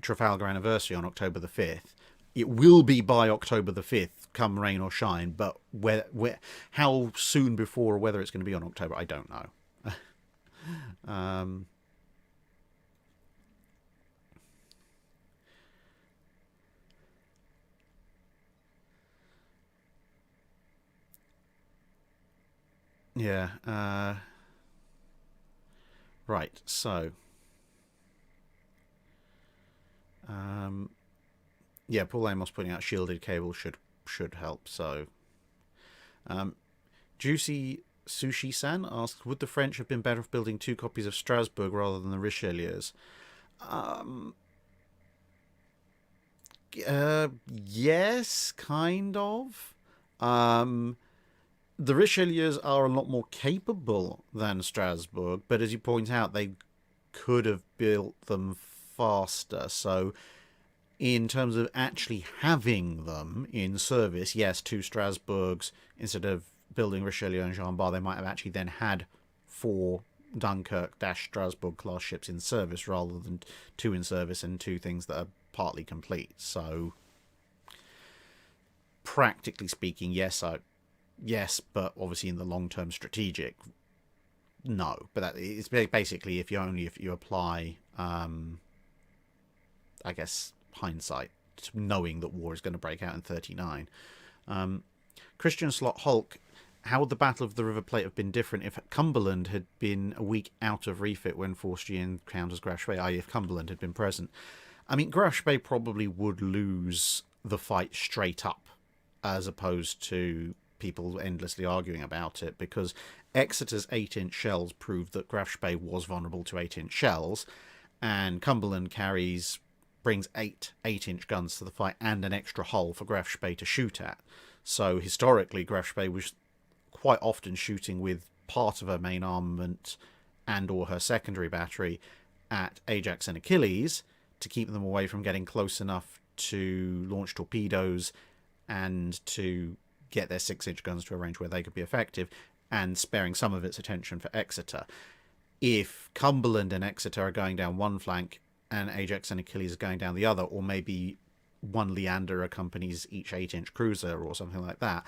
Speaker 1: Trafalgar anniversary on October the 5th. It will be by October the 5th, come rain or shine, but how soon before or whether it's going to be on October, I don't know. Yeah. Right, so yeah, Paul Amos putting out shielded cable should help. So Juicy Sushi-san asks, would the French have been better off building 2 copies of Strasbourg rather than the Richelieus? Yes, kind of. The Richelieus are a lot more capable than Strasbourg, but as you point out, they could have built them faster. So in terms of actually having them in service, yes, 2 Strasbourgs, instead of building Richelieu and Jean Bart, they might have actually then had 4 Dunkirk-Strasbourg class ships in service rather than 2 in service and 2 things that are partly complete. So practically speaking, yes, but obviously in the long-term strategic, no. But it's basically if you apply, I guess, hindsight, knowing that war is going to break out in 39. Christian Slot Hulk, how would the Battle of the River Plate have been different if Cumberland had been a week out of refit when Force G encounters Graf Spee, i.e. if Cumberland had been present? I mean, Graf Spee probably would lose the fight straight up, as opposed to people endlessly arguing about it, because Exeter's 8-inch shells proved that Graf Spee was vulnerable to 8-inch shells, and Cumberland brings 8-inch guns to the fight and an extra hull for Graf Spee to shoot at. So historically, Graf Spee was quite often shooting with part of her main armament and or her secondary battery at Ajax and Achilles to keep them away from getting close enough to launch torpedoes and to get their 6-inch guns to a range where they could be effective, and sparing some of its attention for Exeter. If Cumberland and Exeter are going down one flank and Ajax and Achilles are going down the other, or maybe one Leander accompanies each 8-inch cruiser or something like that,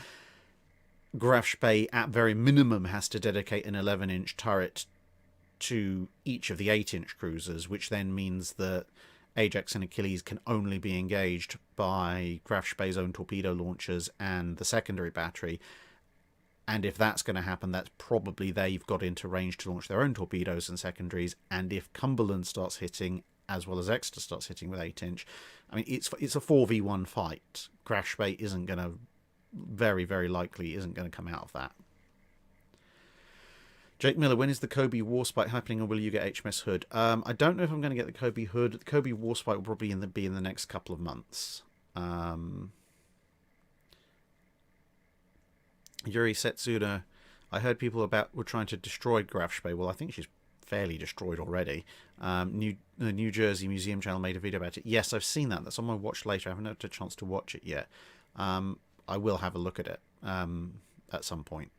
Speaker 1: Graf Spee at very minimum has to dedicate an 11-inch turret to each of the 8-inch cruisers, which then means that Ajax and Achilles can only be engaged by Graf Spee's own torpedo launchers and the secondary battery. And if that's going to happen, that's probably they've got into range to launch their own torpedoes and secondaries. And if Cumberland starts hitting, as well as Exeter starts hitting with 8-inch, I mean, it's a 4v1 fight. Graf Spee isn't going to, very, very likely, isn't going to come out of that. Jake Miller, when is the Kobe Warspite happening, or will you get HMS Hood? I don't know if I'm going to get the Kobe Hood. The Kobe Warspite will probably be in the next couple of months. Yuri Setsuna, I heard people were trying to destroy Graf Spee. Well, I think she's fairly destroyed already. The New Jersey Museum Channel made a video about it. Yes, I've seen that. That's on my watch later. I haven't had a chance to watch it yet. I will have a look at it at some point.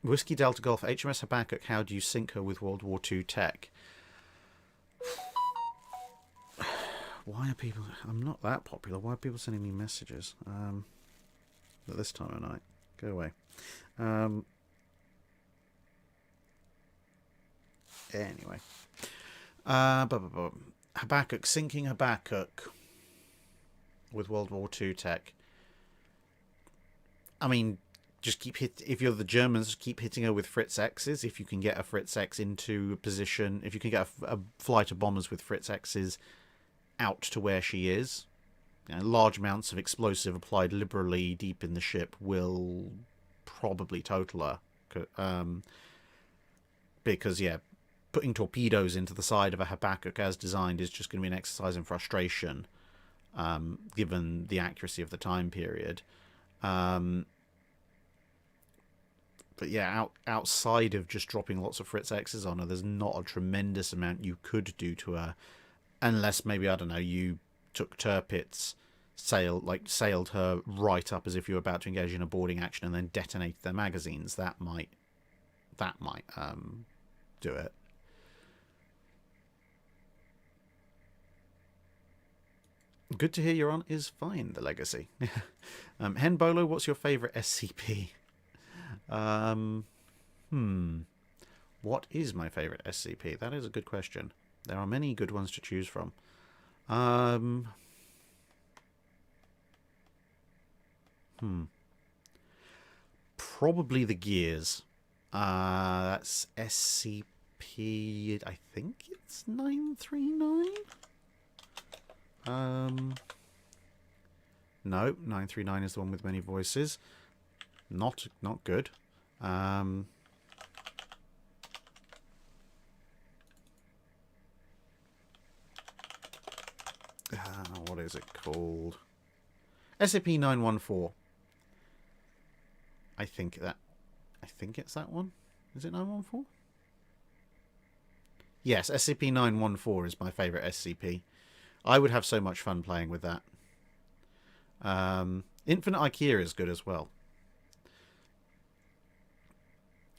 Speaker 1: Whiskey Delta Golf, HMS Habakkuk, how do you sink her with World War II tech? Why are people... I'm not that popular. Why are people sending me messages at this time of night? Go away. Anyway. Habakkuk, sinking Habakkuk with World War II tech. I mean... just if you're the Germans, keep hitting her with Fritz X's. If you can get a Fritz X into a position, if you can get a flight of bombers with Fritz X's out to where she is, large amounts of explosive applied liberally deep in the ship will probably total her. Because, putting torpedoes into the side of a Habakkuk as designed is just going to be an exercise in frustration, given the accuracy of the time period. But outside of just dropping lots of Fritz X's on her, there's not a tremendous amount you could do to her. Unless maybe, I don't know, you took Tirpitz, sailed her right up as if you were about to engage in a boarding action and then detonated their magazines. That might do it. Good to hear you're on is fine, the legacy. Hen Bolo, what's your favourite SCP? What is my favourite SCP? That is a good question. There are many good ones to choose from. Probably the Gears. That's SCP, I think it's 939? No, 939 is the one with many voices. Not good. What is it called? SCP-914. I think it's that one. Is it 914? Yes, SCP-914 is my favourite SCP. I would have so much fun playing with that. Infinite IKEA is good as well.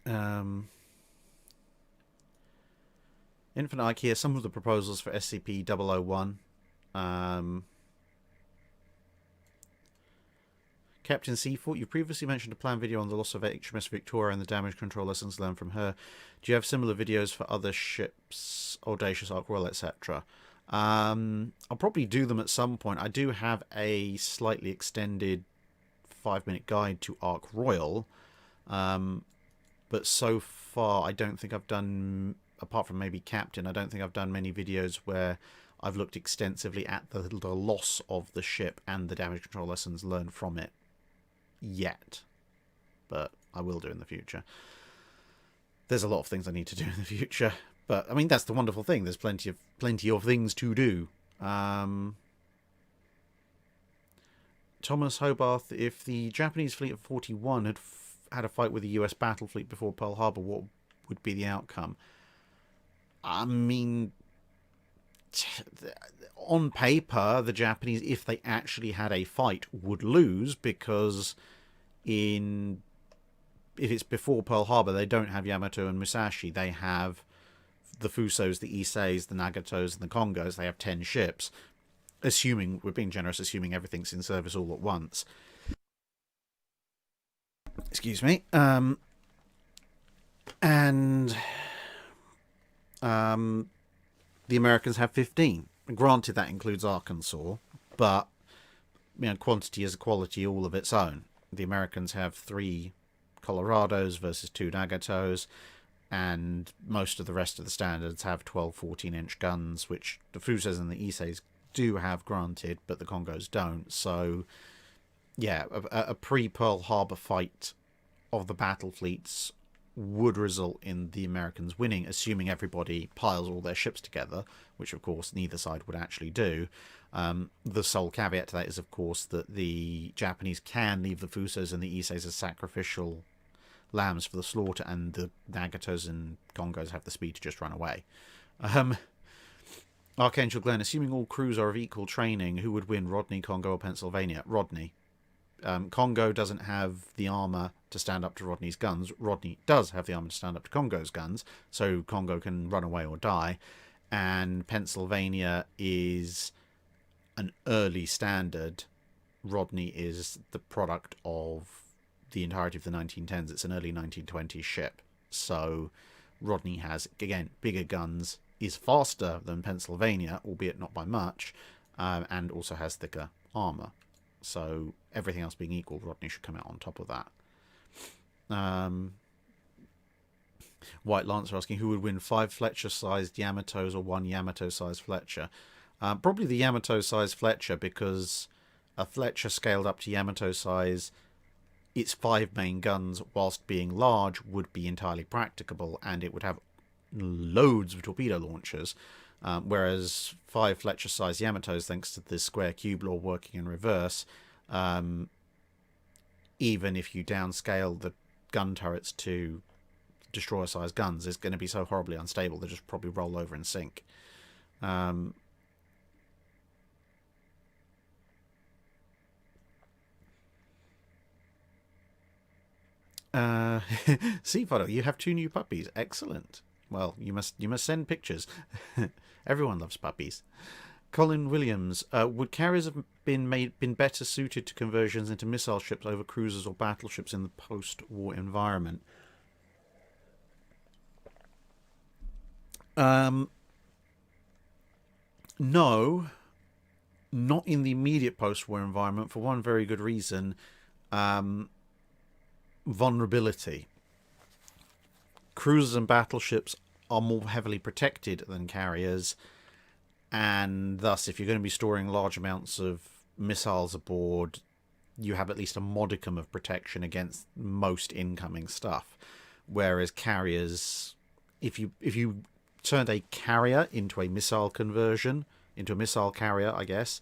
Speaker 1: Infinite IKEA, some of the proposals for SCP-001. Captain Seafort, you previously mentioned a planned video on the loss of HMS Victoria and the damage control lessons learned from her. Do you have similar videos for other ships, Audacious, Ark Royal, etc.? I'll probably do them at some point. I do have a slightly extended 5-minute guide to Ark Royal, but so far I don't think I've done, apart from maybe Captain, I don't think I've done many videos where I've looked extensively at the loss of the ship and the damage control lessons learned from it yet, but I will do in the future. There's a lot of things I need to do in the future, but I mean that's the wonderful thing. There's plenty of things to do. Thomas Hobarth, if the Japanese fleet of 41 had a fight with the US battle fleet before Pearl Harbor, what would be the outcome? I mean, on paper, the Japanese, if they actually had a fight, would lose, because if it's before Pearl Harbor, they don't have Yamato and Musashi. They have the Fusos, the Isseis, the Nagatos, and the Congos. They have 10 ships. Assuming, we're being generous, assuming everything's in service all at once. Excuse me. And the Americans have 15. Granted, that includes Arkansas, but quantity is a quality all of its own. The Americans have 3 Colorados versus 2 Nagatos, and most of the rest of the standards have 12, 14-inch guns, which the Fusos and the Isseis do have, granted, but the Congos don't. So, yeah, a pre-Pearl Harbor fight of the battle fleets would result in the Americans winning, assuming everybody piles all their ships together, which of course neither side would actually do. The sole caveat to that is, of course, that the Japanese can leave the Fusos and the Isseis as sacrificial lambs for the slaughter, and the Nagatos and Congos have the speed to just run away. Archangel Glenn, assuming all crews are of equal training, who would win, Rodney, Congo, or Pennsylvania? Rodney. Congo doesn't have the armour to stand up to Rodney's guns. Rodney does have the armour to stand up to Congo's guns, so Congo can run away or die. And Pennsylvania is an early standard. Rodney is the product of the entirety of the 1910s. It's an early 1920s ship. So Rodney has, again, bigger guns, is faster than Pennsylvania, albeit not by much, and also has thicker armour. So everything else being equal, Rodney should come out on top of that. White Lancer asking, who would win, 5 Fletcher-sized Yamatos or 1 Yamato-sized Fletcher? Probably the Yamato-sized Fletcher, because a Fletcher scaled up to Yamato size, its 5 main guns, whilst being large, would be entirely practicable, and it would have loads of torpedo launchers. Whereas 5 Fletcher-sized Yamatos, thanks to the square cube law working in reverse, even if you downscale the gun turrets to destroyer-sized guns, is going to be so horribly unstable they'll just probably roll over and sink. See, Potter, you have 2 new puppies. Excellent. Well, you must send pictures. Everyone loves puppies. Colin Williams, would carriers have been better suited to conversions into missile ships over cruisers or battleships in the post-war environment? No, not in the immediate post-war environment, for one very good reason: vulnerability. Cruisers and battleships are more heavily protected than carriers, and thus, if you're going to be storing large amounts of missiles aboard, you have at least a modicum of protection against most incoming stuff. Whereas carriers, if you turned a carrier into a missile conversion, into a missile carrier, I guess,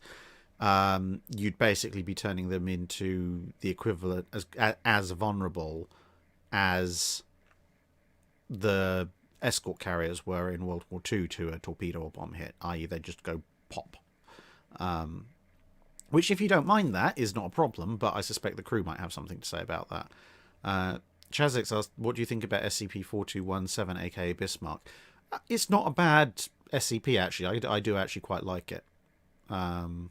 Speaker 1: you'd basically be turning them into the equivalent, as vulnerable as the escort carriers were in World War II to a torpedo or bomb hit, i.e. they just go pop. Which, if you don't mind that, is not a problem, but I suspect the crew might have something to say about that. Chazix asked, what do you think about SCP-4217, aka Bismarck? It's not a bad SCP, actually. I do actually quite like it. At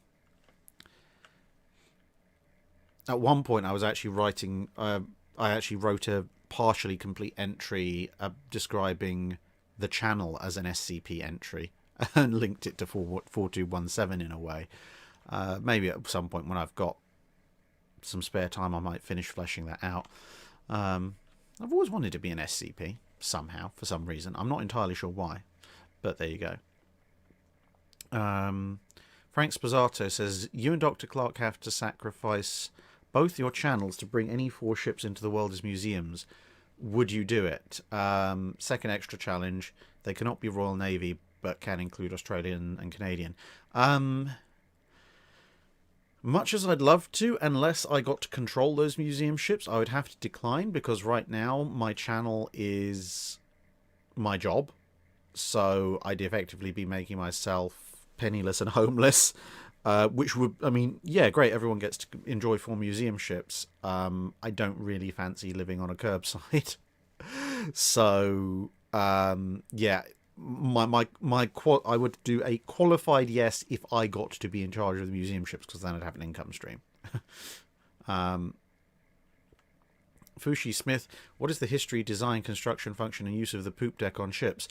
Speaker 1: one point, I was actually writing... I actually wrote a partially complete entry describing the channel as an SCP entry and linked it to 4217 in a way. Maybe at some point when I've got some spare time, I might finish fleshing that out. I've always wanted to be an SCP somehow, for some reason. I'm not entirely sure why, but there you go. Frank Sposato says, you and Dr. Clark have to sacrifice both your channels to bring any 4 ships into the world as museums. Would you do it? Second extra challenge, they cannot be Royal Navy, but can include Australian and Canadian. Much as I'd love to, unless I got to control those museum ships, I would have to decline, because right now my channel is my job. So I'd effectively be making myself penniless and homeless. Which would, I mean, yeah, great, everyone gets to enjoy 4 museum ships. I don't really fancy living on a curbside. So, yeah, I would do a qualified yes if I got to be in charge of the museum ships, because then I'd have an income stream. Fushi Smith, what is the history, design, construction, function, and use of the poop deck on ships?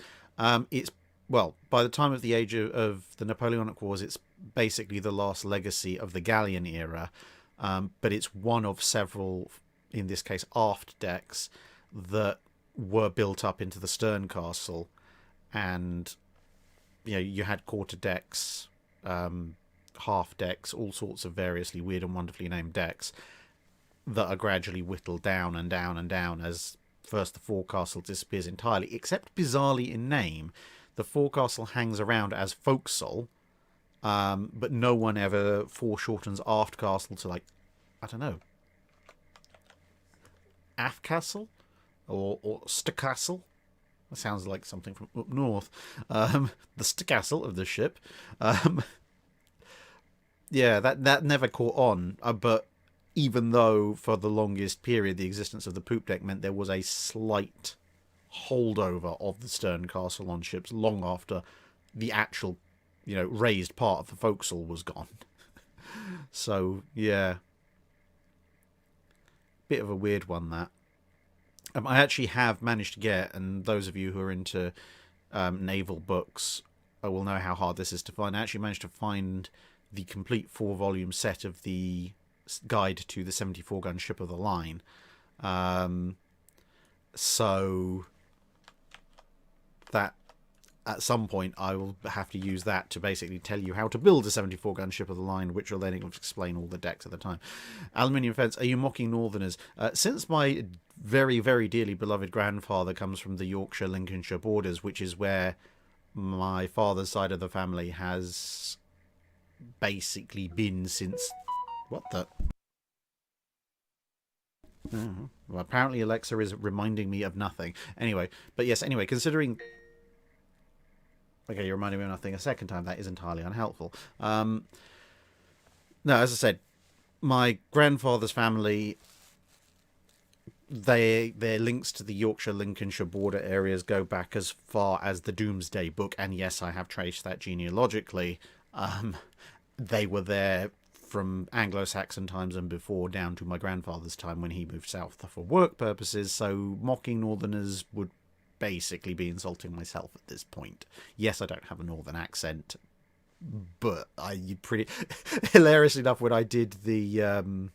Speaker 1: It's, well, by the time of the age of the Napoleonic Wars, it's basically the last legacy of the galleon era, but it's one of several, in this case, aft decks that were built up into the stern castle. And you know, you had quarter decks, half decks, all sorts of variously weird and wonderfully named decks that are gradually whittled down and down and down as first the forecastle disappears entirely, except bizarrely in name. The forecastle hangs around as forecastle, but no one ever foreshortens aft castle to, like, I don't know, aft castle or Stacastle. That sounds like something from up north. The Stacastle of the ship. Yeah, that never caught on. But even though for the longest period the existence of the poop deck meant there was a slight holdover of the stern castle on ships long after the actual, you know, raised part of the forecastle was gone. So, yeah. Bit of a weird one, that. I actually have managed to get, and those of you who are into naval books will know how hard this is to find. I actually managed to find the complete 4-volume set of the guide to the 74-gun ship of the line. So that at some point I will have to use that to basically tell you how to build a 74-gun ship of the line, which will then explain all the decks at the time. Aluminium Fence, are you mocking Northerners? Since my very, very dearly beloved grandfather comes from the Yorkshire-Lincolnshire borders, which is where my father's side of the family has basically been since... What the... Well, apparently Alexa is reminding me of nothing. Anyway, but yes, anyway, considering... Okay, you're reminding me of nothing a second time. That is entirely unhelpful. No, as I said, my grandfather's family their links to the Yorkshire-Lincolnshire border areas go back as far as the Domesday Book, and yes, I have traced that genealogically. They were there from Anglo-Saxon times and before down to my grandfather's time when he moved south for work purposes, so mocking northerners would basically be insulting myself at this point. Yes, I don't have a northern accent, but I pretty hilarious enough when I did the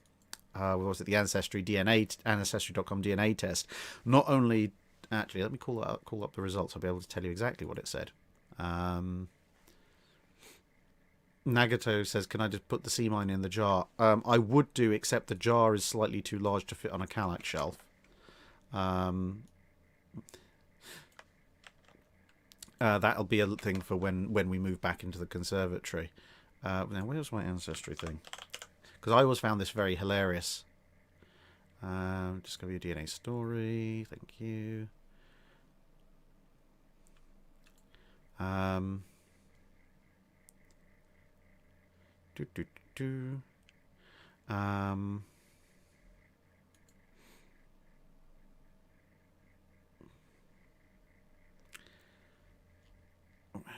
Speaker 1: what was it, the Ancestry.com DNA test, not only, actually, let me call up the results, I'll be able to tell you exactly what it said. Nagato says, can I just put the sea mine in the jar? I would do, except the jar is slightly too large to fit on a Kallax shelf. That'll be a thing for when we move back into the conservatory. Now, where's my ancestry thing? Because I always found this very hilarious. Discover your DNA story. Thank you.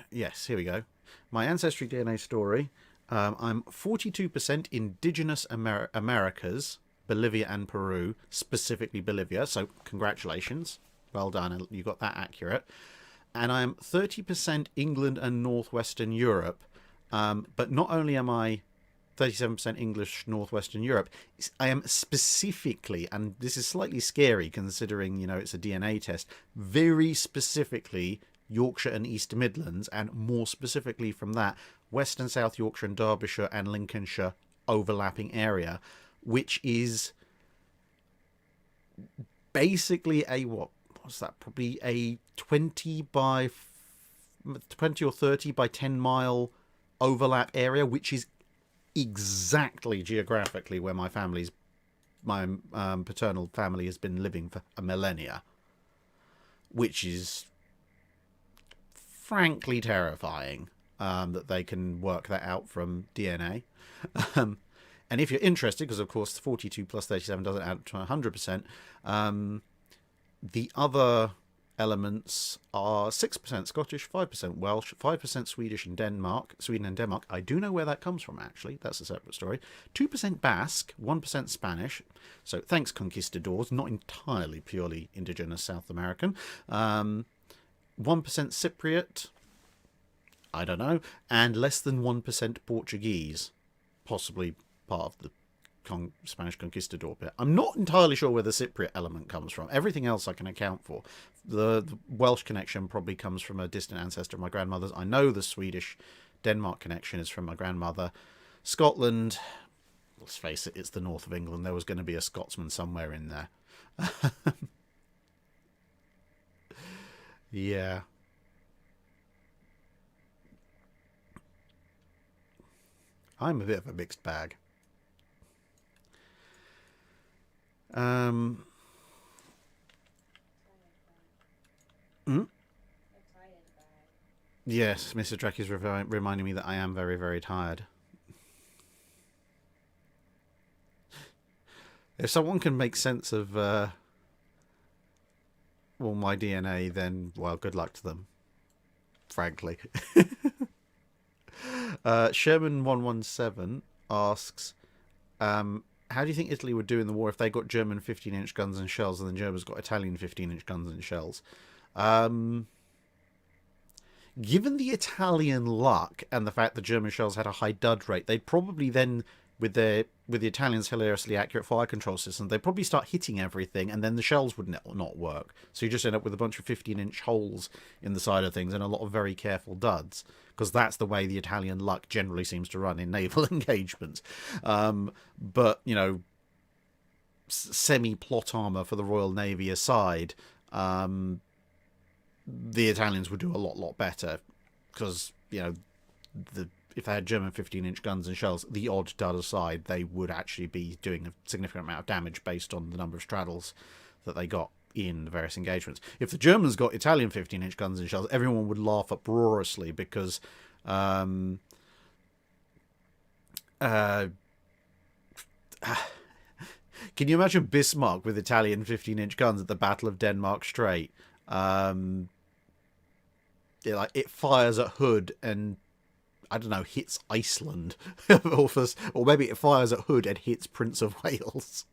Speaker 1: Yes, here we go. My Ancestry DNA story. I'm 42% indigenous Americas, Bolivia and Peru, specifically Bolivia. So congratulations. Well done. You got that accurate. And I'm 30% England and Northwestern Europe. But not only am I 37% English, Northwestern Europe, I am specifically, and this is slightly scary considering, it's a DNA test, very specifically Yorkshire and East Midlands, and more specifically from that, West and South Yorkshire and Derbyshire and Lincolnshire overlapping area, which is basically a, what's that, probably a 20 or 30 by 10 mile overlap area, which is exactly geographically where my paternal family has been living for a millennia, which is frankly terrifying, that they can work that out from DNA. And if you're interested, because of course 42 plus 37 doesn't add to 100%, the other elements are 6% Scottish, 5% Welsh, 5% Sweden and Denmark. I do know where that comes from, actually. That's a separate story. 2% Basque, 1% Spanish. So thanks, conquistadors. Not entirely purely indigenous South American. 1% Cypriot. I don't know. And less than 1% Portuguese. Possibly part of the Spanish conquistador bit. I'm not entirely sure where the Cypriot element comes from. Everything else I can account for. The Welsh connection probably comes from a distant ancestor of my grandmother's. I know the Swedish Denmark connection is from my grandmother. Scotland, let's face it, it's the north of England. There was going to be a Scotsman somewhere in there. Yeah. I'm a bit of a mixed bag. Yes, Mr. Drake is reminding me that I am very, very tired. If someone can make sense of my DNA, then, well, good luck to them, frankly. Sherman117 asks, how do you think Italy would do in the war if they got German 15-inch guns and shells and the Germans got Italian 15-inch guns and shells? Given the Italian luck and the fact the German shells had a high dud rate, they'd probably then, with the Italians' hilariously accurate fire control system, they'd probably start hitting everything, and then the shells would not work. So you just end up with a bunch of 15-inch holes in the side of things and a lot of very careful duds, because that's the way the Italian luck generally seems to run in naval engagements. But, semi-plot armor for the Royal Navy aside, the Italians would do a lot better, because, if they had German 15-inch guns and shells, the odd dud aside, they would actually be doing a significant amount of damage based on the number of straddles that they got in the various engagements. If the Germans got Italian 15-inch guns and shells, everyone would laugh uproariously, because Can you imagine Bismarck with Italian 15-inch guns at the Battle of Denmark Strait? Like it fires at Hood and I don't know, hits Iceland, or maybe it fires at Hood and hits Prince of Wales.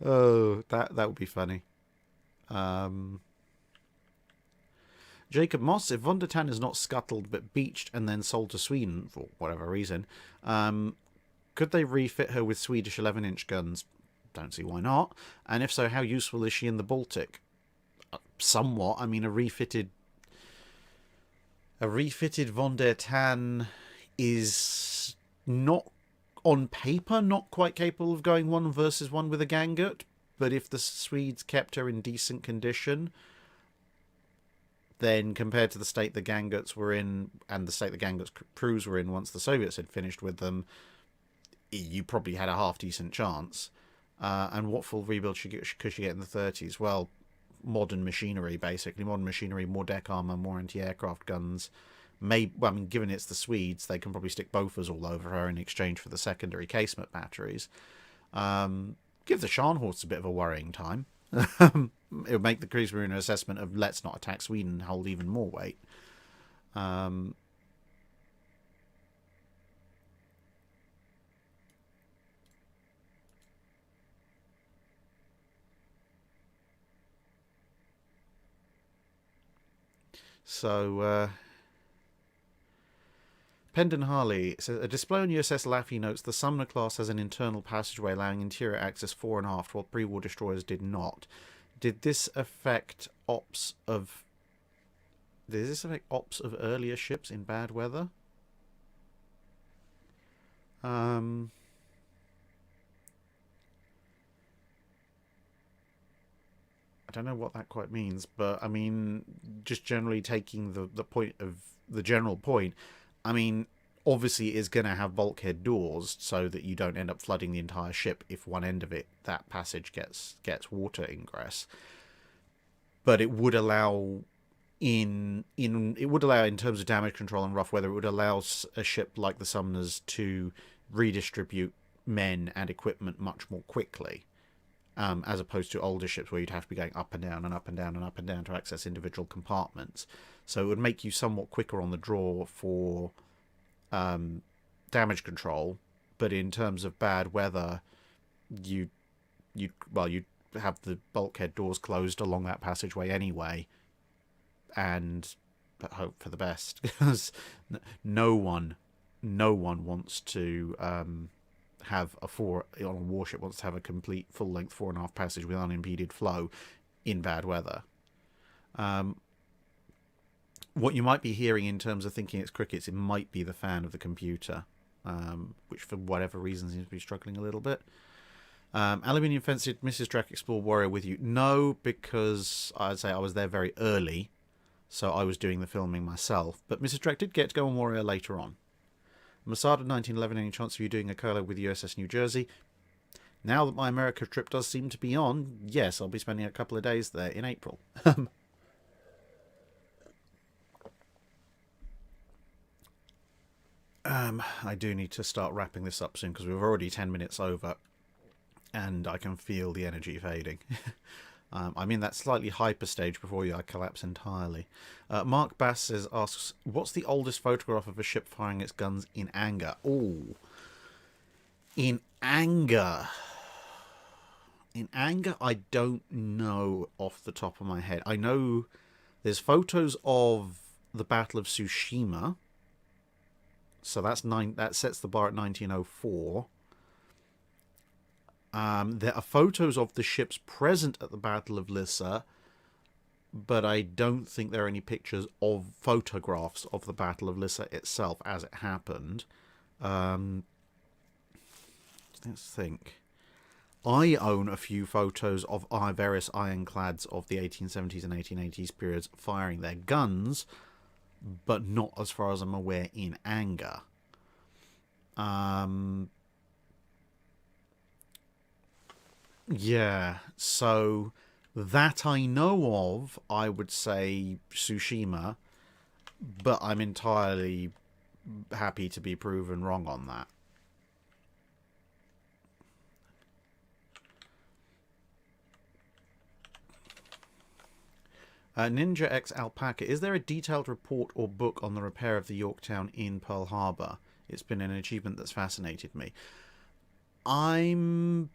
Speaker 1: Oh, that would be funny. Jacob Moss, if von der Tann is not scuttled but beached and then sold to Sweden for whatever reason, could they refit her with Swedish 11-inch guns? Don't see why not. And if so, how useful is she in the Baltic? Somewhat. I mean, a refitted von der Tann is not, on paper, not quite capable of going 1v1 with a Gangert, but if the Swedes kept her in decent condition, then compared to the state the Gangerts were in and the state the Gangerts crews were in once the Soviets had finished with them, you probably had a half-decent chance. And what full rebuild could she get in the 30s? Well, modern machinery, basically. Modern machinery, more deck armour, more anti-aircraft guns. Given it's the Swedes, they can probably stick Bofors all over her in exchange for the secondary casement batteries. Give the Scharnhorst a bit of a worrying time. It would make the Kriegsmarine assessment of let's not attack Sweden hold even more weight. So, Pendon Harley says, a display on USS Laffey notes the Sumner class has an internal passageway allowing interior access fore and aft, while pre-war destroyers did not. Did this affect ops of earlier ships in bad weather? I don't know what that quite means, but I mean, just generally taking the general point, I mean, obviously it is going to have bulkhead doors so that you don't end up flooding the entire ship if one end of that passage gets water ingress. But it would allow in terms of damage control and rough weather, it would allow a ship like the Sumners to redistribute men and equipment much more quickly. As opposed to older ships where you'd have to be going up and down and up and down and up and down to access individual compartments. So it would make you somewhat quicker on the draw for damage control, but in terms of bad weather, you'd have the bulkhead doors closed along that passageway anyway, and hope for the best, because no one wants to have on a warship wants to have a complete full-length 4.5 passage with unimpeded flow in bad weather. What you might be hearing in terms of thinking it's crickets, it might be the fan of the computer, which for whatever reason seems to be struggling a little bit. Aluminium fence, did Mrs. Drac explore Warrior with you? No, because I'd say I was there very early, so I was doing the filming myself. But Mrs. Drac did get to go on Warrior later on. Masada 1911, any chance of you doing a Curler with USS New Jersey? Now that my America trip does seem to be on, yes, I'll be spending a couple of days there in April. I do need to start wrapping this up soon because we're already 10 minutes over and I can feel the energy fading. I'm in that slightly hyper stage before I collapse entirely. Mark Bass asks, what's the oldest photograph of a ship firing its guns in anger? Oh, in anger. In anger, I don't know off the top of my head. I know there's photos of the Battle of Tsushima. So that sets the bar at 1904. There are photos of the ships present at the Battle of Lissa, but I don't think there are any pictures of photographs of the Battle of Lissa itself as it happened. Let's think. I own a few photos of various ironclads of the 1870s and 1880s periods firing their guns, but not, as far as I'm aware, in anger. Yeah, so that I know of, I would say Tsushima, but I'm entirely happy to be proven wrong on that. Ninja X Alpaca. Is there a detailed report or book on the repair of the Yorktown in Pearl Harbor? It's been an achievement that's fascinated me. I'm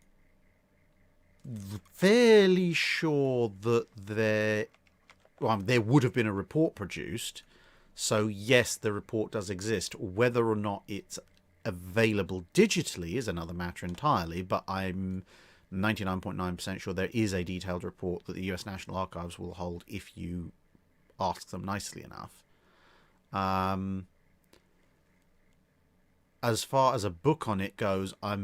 Speaker 1: fairly sure that there would have been a report produced. So yes, the report does exist. Whether or not it's available digitally is another matter entirely, but I'm 99.9% sure there is a detailed report that the US National Archives will hold if you ask them nicely enough. As far as a book on it goes, I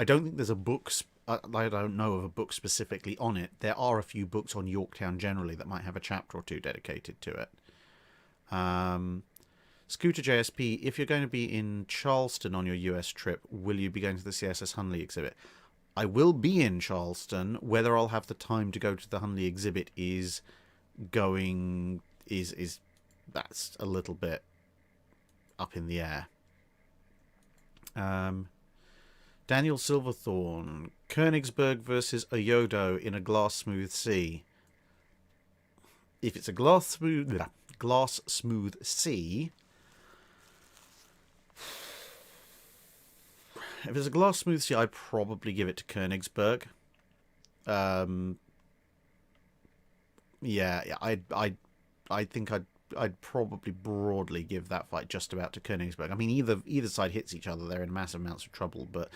Speaker 1: don't think there's a book. I don't know of a book specifically on it. There are a few books on Yorktown generally that might have a chapter or two dedicated to it. Scooter JSP, if you're going to be in Charleston on your US trip, will you be going to the CSS Hunley exhibit? I will be in Charleston. Whether I'll have the time to go to the Hunley exhibit is that's a little bit up in the air. Daniel Silverthorne, Königsberg versus Oyodo in a glass smooth sea. If it's a glass smooth sea, if it's a glass smooth sea, I'd probably give it to Königsberg. I think I'd probably broadly give that fight just about to Königsberg. I mean, either side hits each other, they're in massive amounts of trouble, but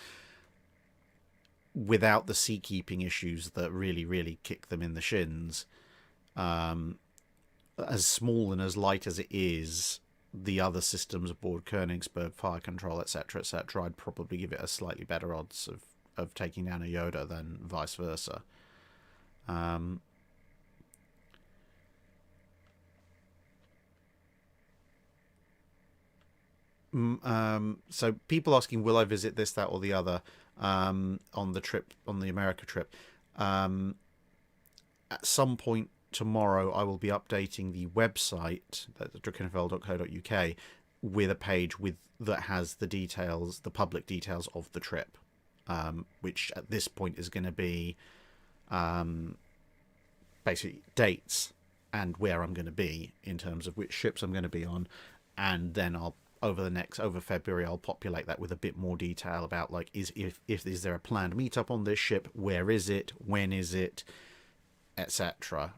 Speaker 1: without the seakeeping issues that really kick them in the shins, as small and as light as it is, the other systems aboard Königsberg, fire control, etc., I'd probably give it a slightly better odds of taking down a Yoda than vice versa. So people asking, will I visit this, that, or the other on the America trip? At some point tomorrow, I will be updating the website, drakenfell.co.uk, with a page that has the details, the public details of the trip, which at this point is going to be basically dates and where I'm going to be in terms of which ships I'm going to be on, and then over February I'll populate that with a bit more detail about like is there a planned meetup on this ship, where is it, when is it, etc.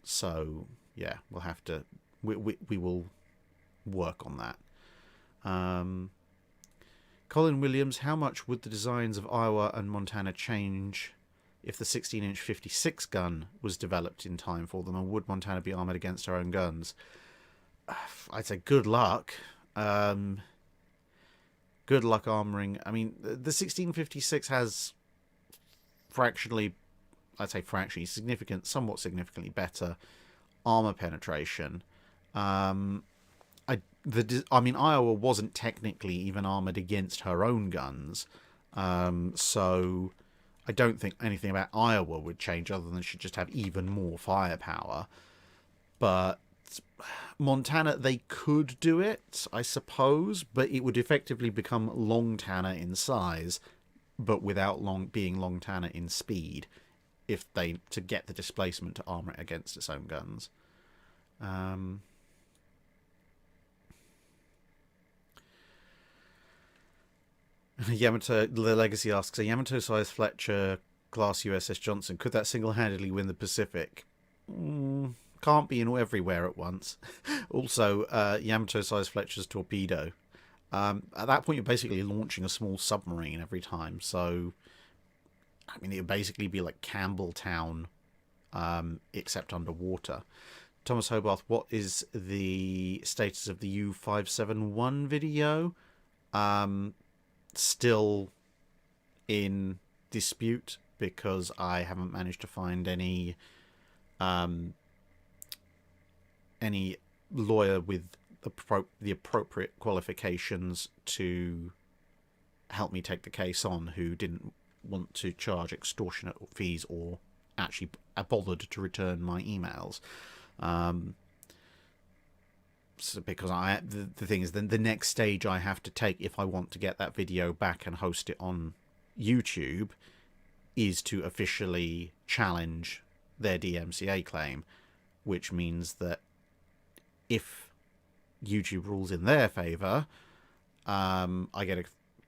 Speaker 1: So yeah, we'll have to we will work on that. Colin Williams, how much would the designs of Iowa and Montana change if the 16-inch 56 gun was developed in time for them, and would Montana be armoured against our own guns? I'd say good luck. Good luck armouring. I mean, the 1656 has somewhat significantly better armour penetration. Iowa wasn't technically even armoured against her own guns, so I don't think anything about Iowa would change other than she'd just have even more firepower. But Montana, they could do it, I suppose, but it would effectively become Long Tanner in size, but without being Long Tanner in speed, to get the displacement to armour it against its own guns. Yamato, the Legacy asks, a Yamato-sized Fletcher class USS Johnson, could that single-handedly win the Pacific? Can't be in everywhere at once. Also, Yamato-sized Fletcher's torpedo. At that point, you're basically launching a small submarine every time. So, I mean, it would basically be like Campbelltown, except underwater. Thomas Hobarth, what is the status of the U-571 video? Still in dispute because I haven't managed to find any lawyer with the appropriate qualifications to help me take the case on, who didn't want to charge extortionate fees or actually bothered to return my emails. So because the thing is, then the next stage I have to take if I want to get that video back and host it on YouTube is to officially challenge their DMCA claim, which means that if YouTube rules in their favour, I get a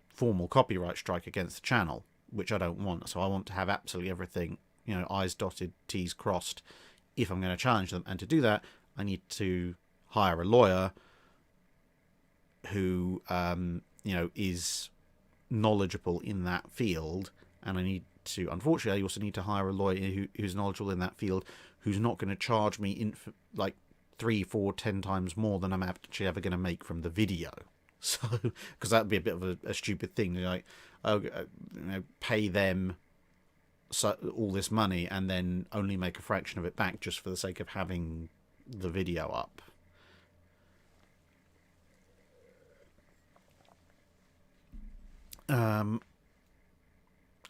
Speaker 1: formal copyright strike against the channel, which I don't want. So I want to have absolutely everything, you know, I's dotted, T's crossed, if I'm going to challenge them. And to do that, I need to hire a lawyer who, you know, is knowledgeable in that field. And I need to, unfortunately, I also need to hire a lawyer who's knowledgeable in that field, who's not going to charge me like 3, 4, 10 times more than I'm actually ever going to make from the video. So, because that would be a bit of a stupid thing, like, you know, pay them all this money and then only make a fraction of it back just for the sake of having the video up.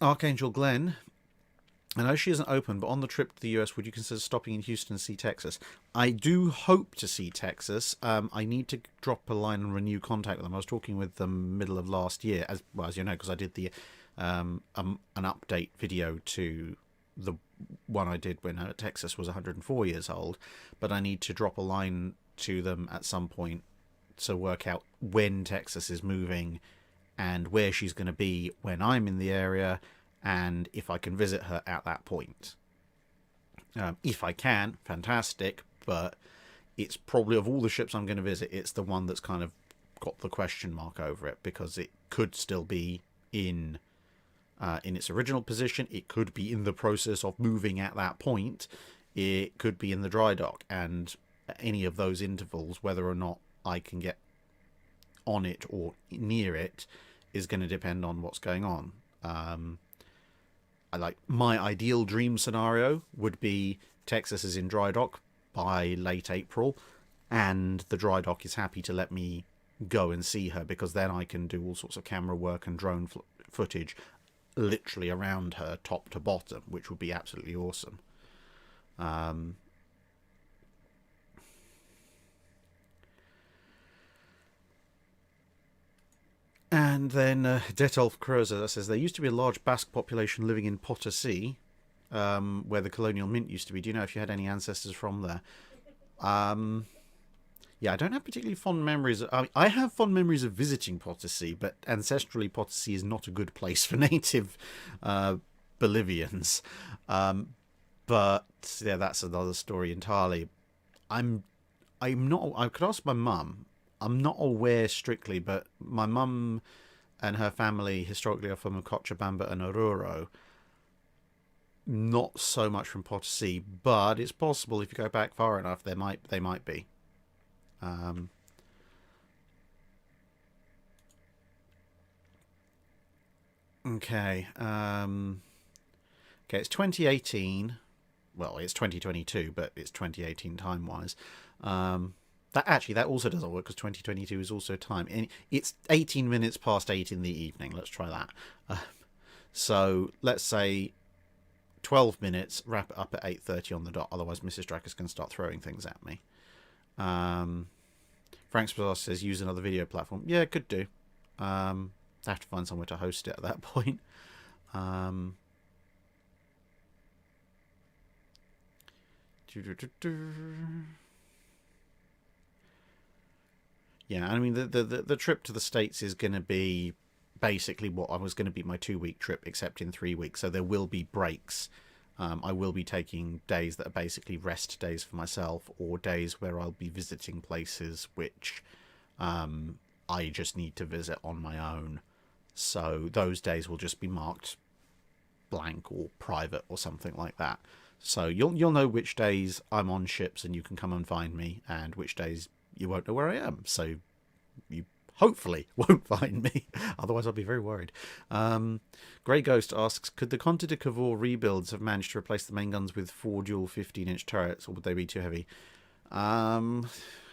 Speaker 1: Archangel Glenn, I know she isn't open, but on the trip to the US, would you consider stopping in Houston to see Texas? I do hope to see Texas. I need to drop a line and renew contact with them. I was talking with them middle of last year, as you know, because I did the an update video to the one I did when Texas was 104 years old. But I need to drop a line to them at some point to work out when Texas is moving and where she's going to be when I'm in the area, and if I can visit her at that point. If I can, fantastic, but it's probably, of all the ships I'm going to visit, it's the one that's kind of got the question mark over it, because it could still be in its original position, it could be in the process of moving at that point, it could be in the dry dock, and any of those intervals, whether or not I can get on it or near it, is going to depend on what's going on. My ideal dream scenario would be Texas is in dry dock by late April, and the dry dock is happy to let me go and see her, because then I can do all sorts of camera work and drone footage literally around her top to bottom, which would be absolutely awesome. And then Detolf Kreuzer says, there used to be a large Basque population living in Potosi, where the colonial mint used to be. Do you know if you had any ancestors from there? Yeah, I don't have particularly fond memories. I have fond memories of visiting Potosi, but ancestrally Potosi is not a good place for native Bolivians. But yeah, that's another story entirely. I'm not. I could ask my mum. I'm not aware strictly, but my mum and her family historically are from Cochabamba and Oruro. Not so much from Potosi, but it's possible if you go back far enough, they might be. Okay. Okay, it's 2018. Well, it's 2022, but it's 2018 time-wise. That also doesn't work, because 2022 is also time. And it's 18 minutes past 8 in the evening. Let's try that. So let's say 12 minutes, wrap it up at 8:30 on the dot. Otherwise, Mrs. Drakus can start throwing things at me. Frank Spazar says, use another video platform. Yeah, could do. I have to find somewhere to host it at that point. Yeah, I mean, the trip to the States is going to be basically what I was going to be my 2-week trip, except in 3 weeks. So there will be breaks. I will be taking days that are basically rest days for myself, or days where I'll be visiting places which I just need to visit on my own. So those days will just be marked blank or private or something like that. So you'll know which days I'm on ships and you can come and find me, and which days you won't know where I am. So you hopefully won't find me. Otherwise, I'll be very worried. Grey Ghost asks, could the Conte de Cavor rebuilds have managed to replace the main guns with 4 dual 15-inch turrets, or would they be too heavy?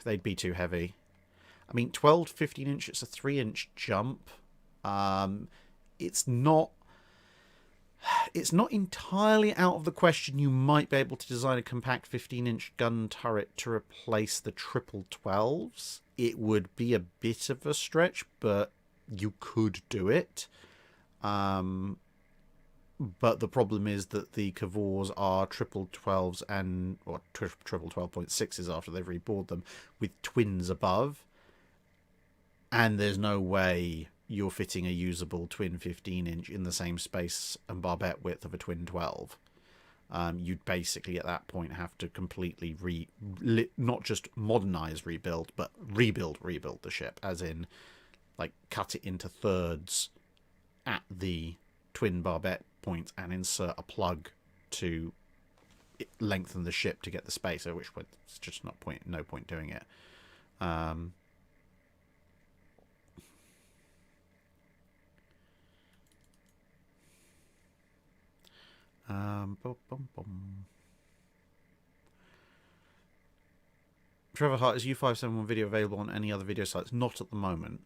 Speaker 1: They'd be too heavy. I mean, 12 to 15-inch, it's a 3-inch jump. It's not entirely out of the question you might be able to design a compact 15-inch gun turret to replace the triple 12s. It would be a bit of a stretch, but you could do it. But the problem is that the Cavors are triple 12s and or triple 12.6s after they've rebored them with twins above, and there's no way you're fitting a usable twin 15-inch in the same space and barbette width of a twin 12. You'd basically at that point have to completely not just modernize, rebuild, but rebuild the ship, as in like cut it into thirds at the twin barbette point and insert a plug to lengthen the ship to get the space, at which point it's just no point doing it. Trevor Hart, is U571 video available on any other video sites? Not at the moment.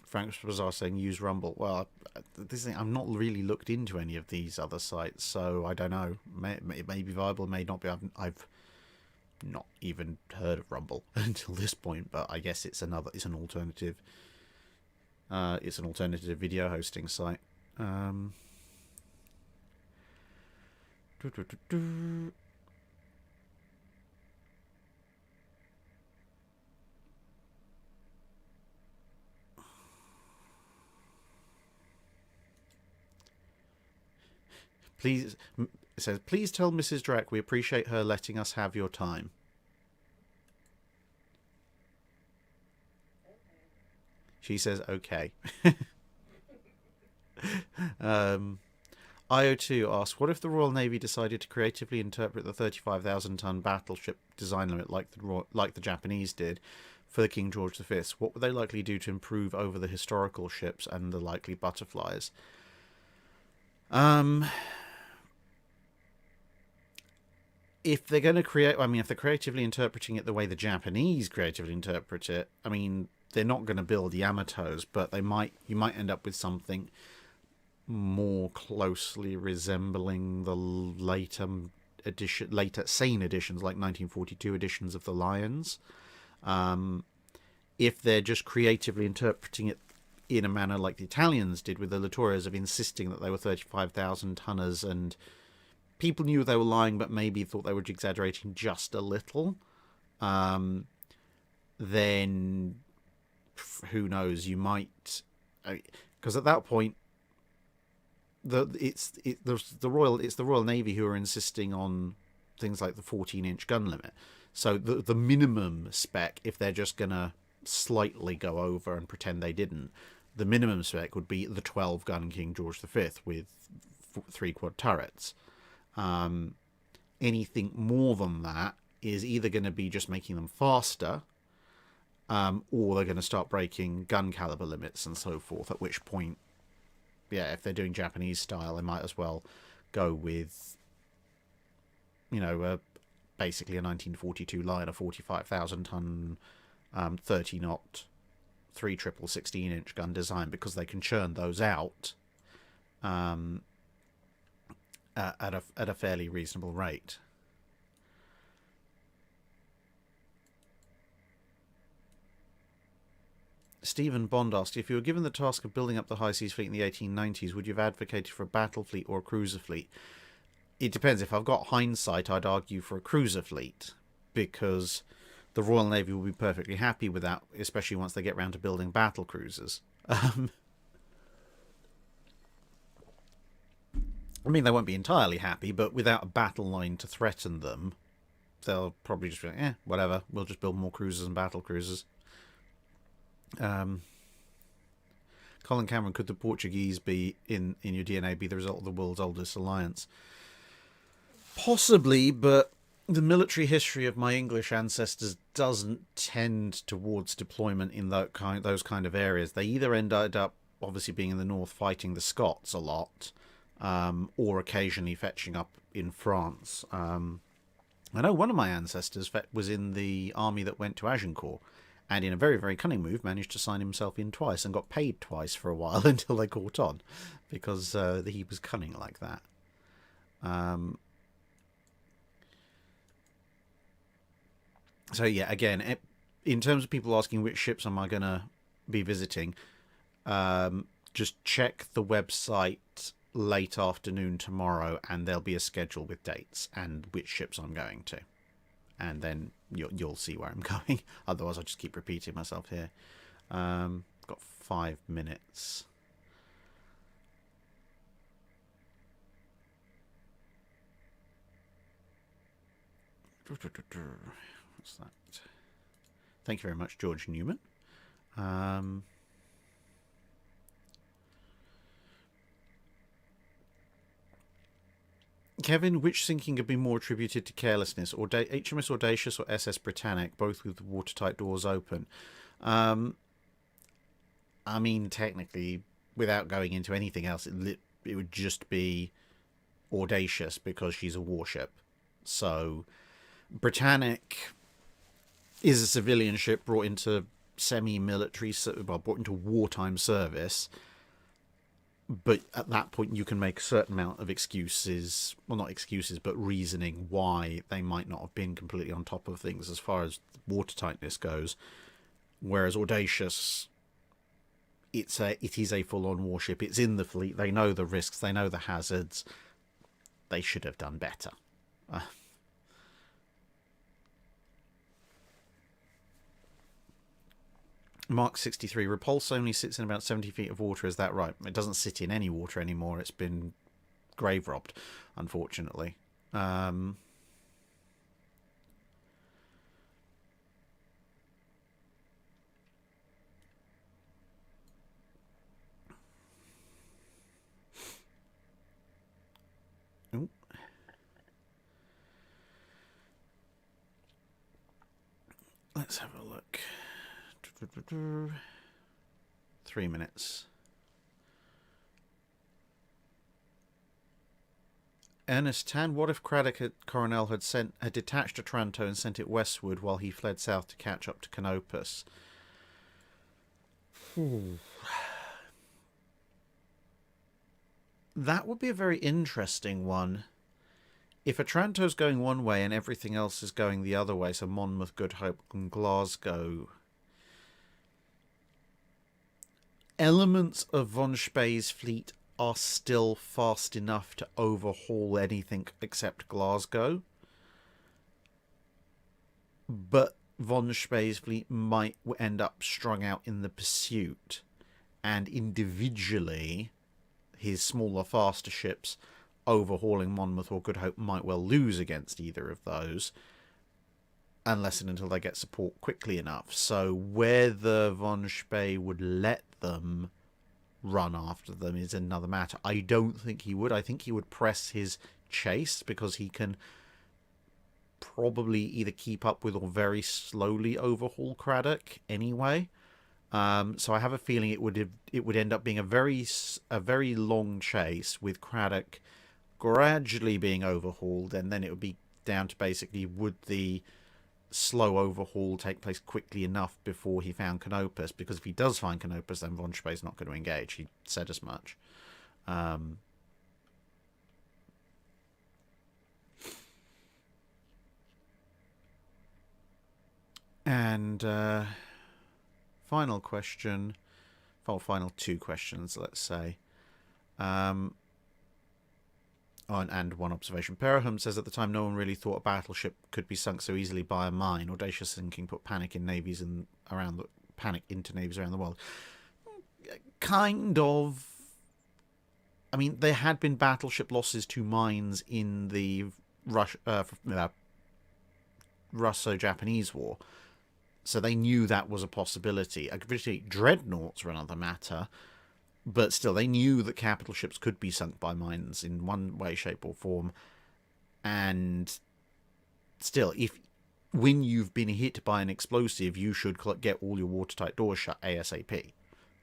Speaker 1: Frank Bazaar saying use Rumble. Well, this thing, I've not really looked into any of these other sites, so I don't know. It may be viable, may not be. I've not even heard of Rumble until this point, but I guess it's an alternative. It's an alternative video hosting site. Please, it says, please tell Mrs. Drack we appreciate her letting us have your time. She says, okay. IO2 asks, what if the Royal Navy decided to creatively interpret the 35,000-ton battleship design limit like the Japanese did for the King George V? What would they likely do to improve over the historical ships and the likely butterflies? If they're going to if they're creatively interpreting it the way the Japanese creatively interpret it, I mean, they're not going to build Yamatos, but you might end up with something more closely resembling the later Seine editions, like 1942 editions of the Lions. If they're just creatively interpreting it in a manner like the Italians did with the Littorias, of insisting that they were 35,000 tonners, and people knew they were lying, but maybe thought they were exaggerating just a little, then who knows? You might, because at that point, it's the Royal Navy who are insisting on things like the 14-inch gun limit. So the minimum spec, if they're just gonna slightly go over and pretend they didn't, the minimum spec would be the 12-gun King George V with 3 quad turrets. Anything more than that is either going to be just making them faster, or they're going to start breaking gun caliber limits and so forth, at which point, yeah, if they're doing Japanese style, they might as well go with, basically a 1942 line, a 45,000-ton, 30-knot, 3 triple 16-inch gun design, because they can churn those out at a fairly reasonable rate. Stephen Bond asked, if you were given the task of building up the high seas fleet in the 1890s, would you have advocated for a battle fleet or a cruiser fleet? It depends. If I've got hindsight, I'd argue for a cruiser fleet, because the Royal Navy will be perfectly happy with that, especially once they get round to building battle cruisers. I mean, they won't be entirely happy, but without a battle line to threaten them, they'll probably just be like, whatever, we'll just build more cruisers and battle cruisers. Colin Cameron, could the Portuguese be in your DNA be the result of the world's oldest alliance? Possibly, but the military history of my English ancestors doesn't tend towards deployment in those kind of areas. They either ended up obviously being in the north fighting the Scots a lot, or occasionally fetching up in France. I know one of my ancestors was in the army that went to Agincourt, and in a very, very cunning move managed to sign himself in twice and got paid twice for a while until they caught on, because he was cunning like that. So yeah, again, in terms of people asking which ships am I going to be visiting, just check the website late afternoon tomorrow, and there'll be a schedule with dates and which ships I'm going to, and then you'll see where I'm going. Otherwise, I'll just keep repeating myself here. Got 5 minutes. What's that? Thank you very much, George Newman. Kevin, which sinking could be more attributed to carelessness, or HMS Audacious or SS Britannic, both with watertight doors open? I mean, technically, without going into anything else, it would just be Audacious because she's a warship. So, Britannic is a civilian ship brought into semi-military, well, brought into wartime service. But at that point, you can make a certain amount of excuses, well, not excuses, but reasoning why they might not have been completely on top of things as far as watertightness goes. Whereas Audacious, it is a full-on warship. It's in the fleet. They know the risks. They know the hazards. They should have done better. Mark 63, Repulse only sits in about 70 feet of water, is that right? It doesn't sit in any water anymore. It's been grave robbed, unfortunately. Ooh. Let's have a look. 3 minutes. Ernest Tan, what if Craddock Coronel had detached Otranto and sent it westward while he fled south to catch up to Canopus? That would be a very interesting one. If Otranto's going one way and everything else is going the other way, so Monmouth, Good Hope, and Glasgow, elements of von Spey's fleet are still fast enough to overhaul anything except Glasgow. But von Spey's fleet might end up strung out in the pursuit. And individually, his smaller, faster ships overhauling Monmouth or Good Hope might well lose against either of those. Unless and until they get support quickly enough. So whether von Spey would let them run after them is another matter. I don't think he would. I think he would press his chase because he can probably either keep up with or very slowly overhaul Craddock anyway. So I have a feeling it would end up being a very long chase with Craddock gradually being overhauled, and then it would be down to basically would the slow overhaul take place quickly enough before he found Canopus, because if he does find Canopus, then von Spey's not going to engage. He said as much. And final question, final two questions, let's say. And one observation. Peraham says at the time no one really thought a battleship could be sunk so easily by a mine. Audacious sinking put panic into navies around the world. Kind of. I mean, there had been battleship losses to mines in the Russo-Japanese War, so they knew that was a possibility. Originally, dreadnoughts were another matter. But still, they knew that capital ships could be sunk by mines in one way, shape, or form. And still, when you've been hit by an explosive, you should get all your watertight doors shut ASAP.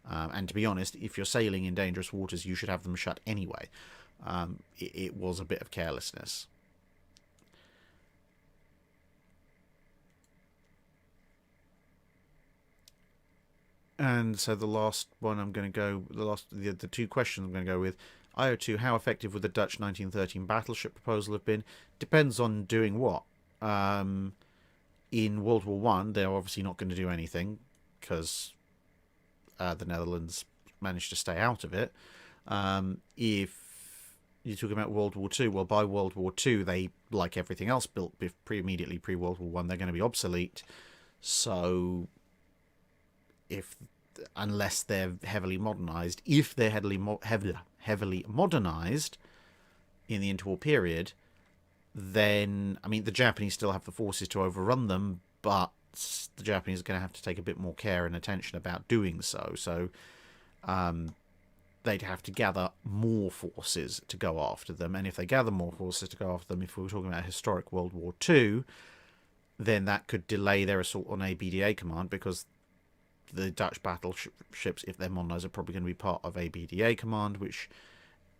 Speaker 1: And to be honest, if you're sailing in dangerous waters, you should have them shut anyway. It was a bit of carelessness. And so the last one I'm going to go, the two questions I'm going to go with, IO2, how effective would the Dutch 1913 battleship proposal have been? Depends on doing what. in World War One, they're obviously not going to do anything because the Netherlands managed to stay out of it. If you're talking about World War Two, well, by World War Two, they, like everything else built immediately pre-World War One, they're going to be obsolete. So, unless they're heavily modernized, if they're heavily modernized in the interwar period, then, I mean, the Japanese still have the forces to overrun them, but the Japanese are going to have to take a bit more care and attention about doing so. So, they'd have to gather more forces to go after them. And if they gather more forces to go after them, if we were talking about historic World War II, then that could delay their assault on ABDA command, because the Dutch battleships, if they're modernized, are probably going to be part of ABDA command, which,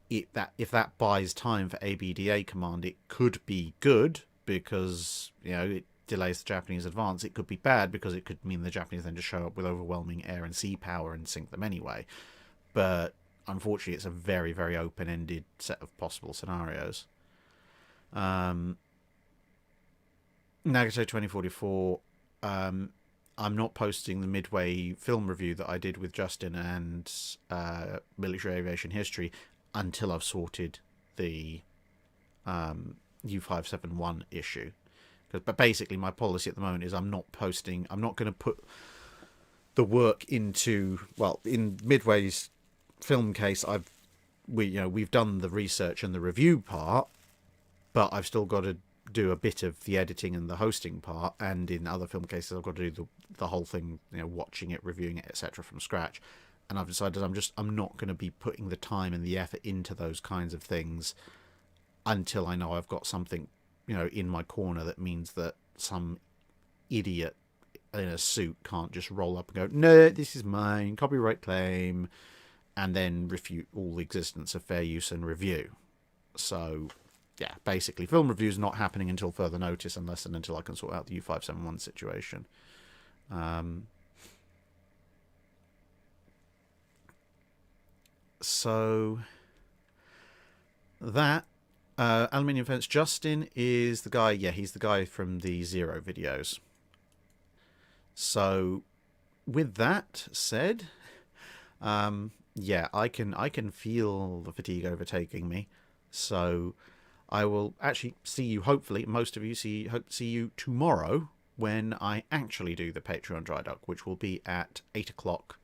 Speaker 1: if that buys time for ABDA command, it could be good, because, you know, it delays the Japanese advance. It could be bad, because it could mean the Japanese then just show up with overwhelming air and sea power and sink them anyway. But unfortunately, it's a very, very open-ended set of possible scenarios. Nagato 2044, I'm not posting the Midway film review that I did with Justin and Military Aviation History until I've sorted the U571 issue. But basically, my policy at the moment is I'm not going to put the work into, well, in Midway's film case, we've done the research and the review part, but I've still got to do a bit of the editing and the hosting part, and in other film cases I've got to do the whole thing, you know, watching it, reviewing it, etc. from scratch. And I've decided I'm not going to be putting the time and the effort into those kinds of things until I know I've got something, you know, in my corner that means that some idiot in a suit can't just roll up and go, no, this is mine, copyright claim, and then refute all the existence of fair use and review. So, yeah, basically, film reviews not happening until further notice, unless and until I can sort out the U571 situation. So, that, Aluminium Fence Justin is the guy, yeah, he's the guy from the Zero videos. So, with that said, yeah, I can feel the fatigue overtaking me. So I will actually see you, hopefully, most of you hope to see you tomorrow when I actually do the Patreon dry dock, which will be at 8 o'clock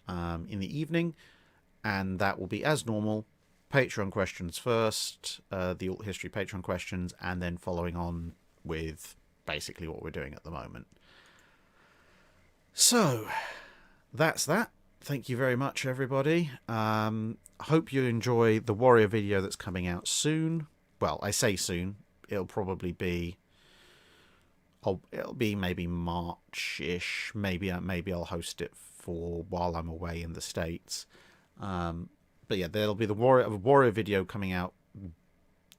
Speaker 1: in the evening. And that will be, as normal, Patreon questions first, the Alt History Patreon questions, and then following on with basically what we're doing at the moment. So, that's that. Thank you very much, everybody. Hope you enjoy the Warrior video that's coming out soon. Well, I say soon. It'll probably be... it'll be maybe March-ish. Maybe I'll host it for while I'm away in the States. But yeah, there'll be the Warrior video coming out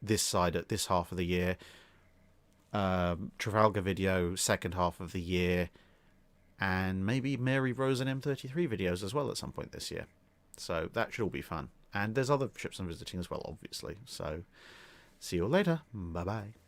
Speaker 1: this side at this half of the year. Trafalgar video second half of the year. And maybe Mary Rose and M33 videos as well at some point this year. So that should all be fun. And there's other ships I'm visiting as well, obviously. So see you all later. Bye-bye.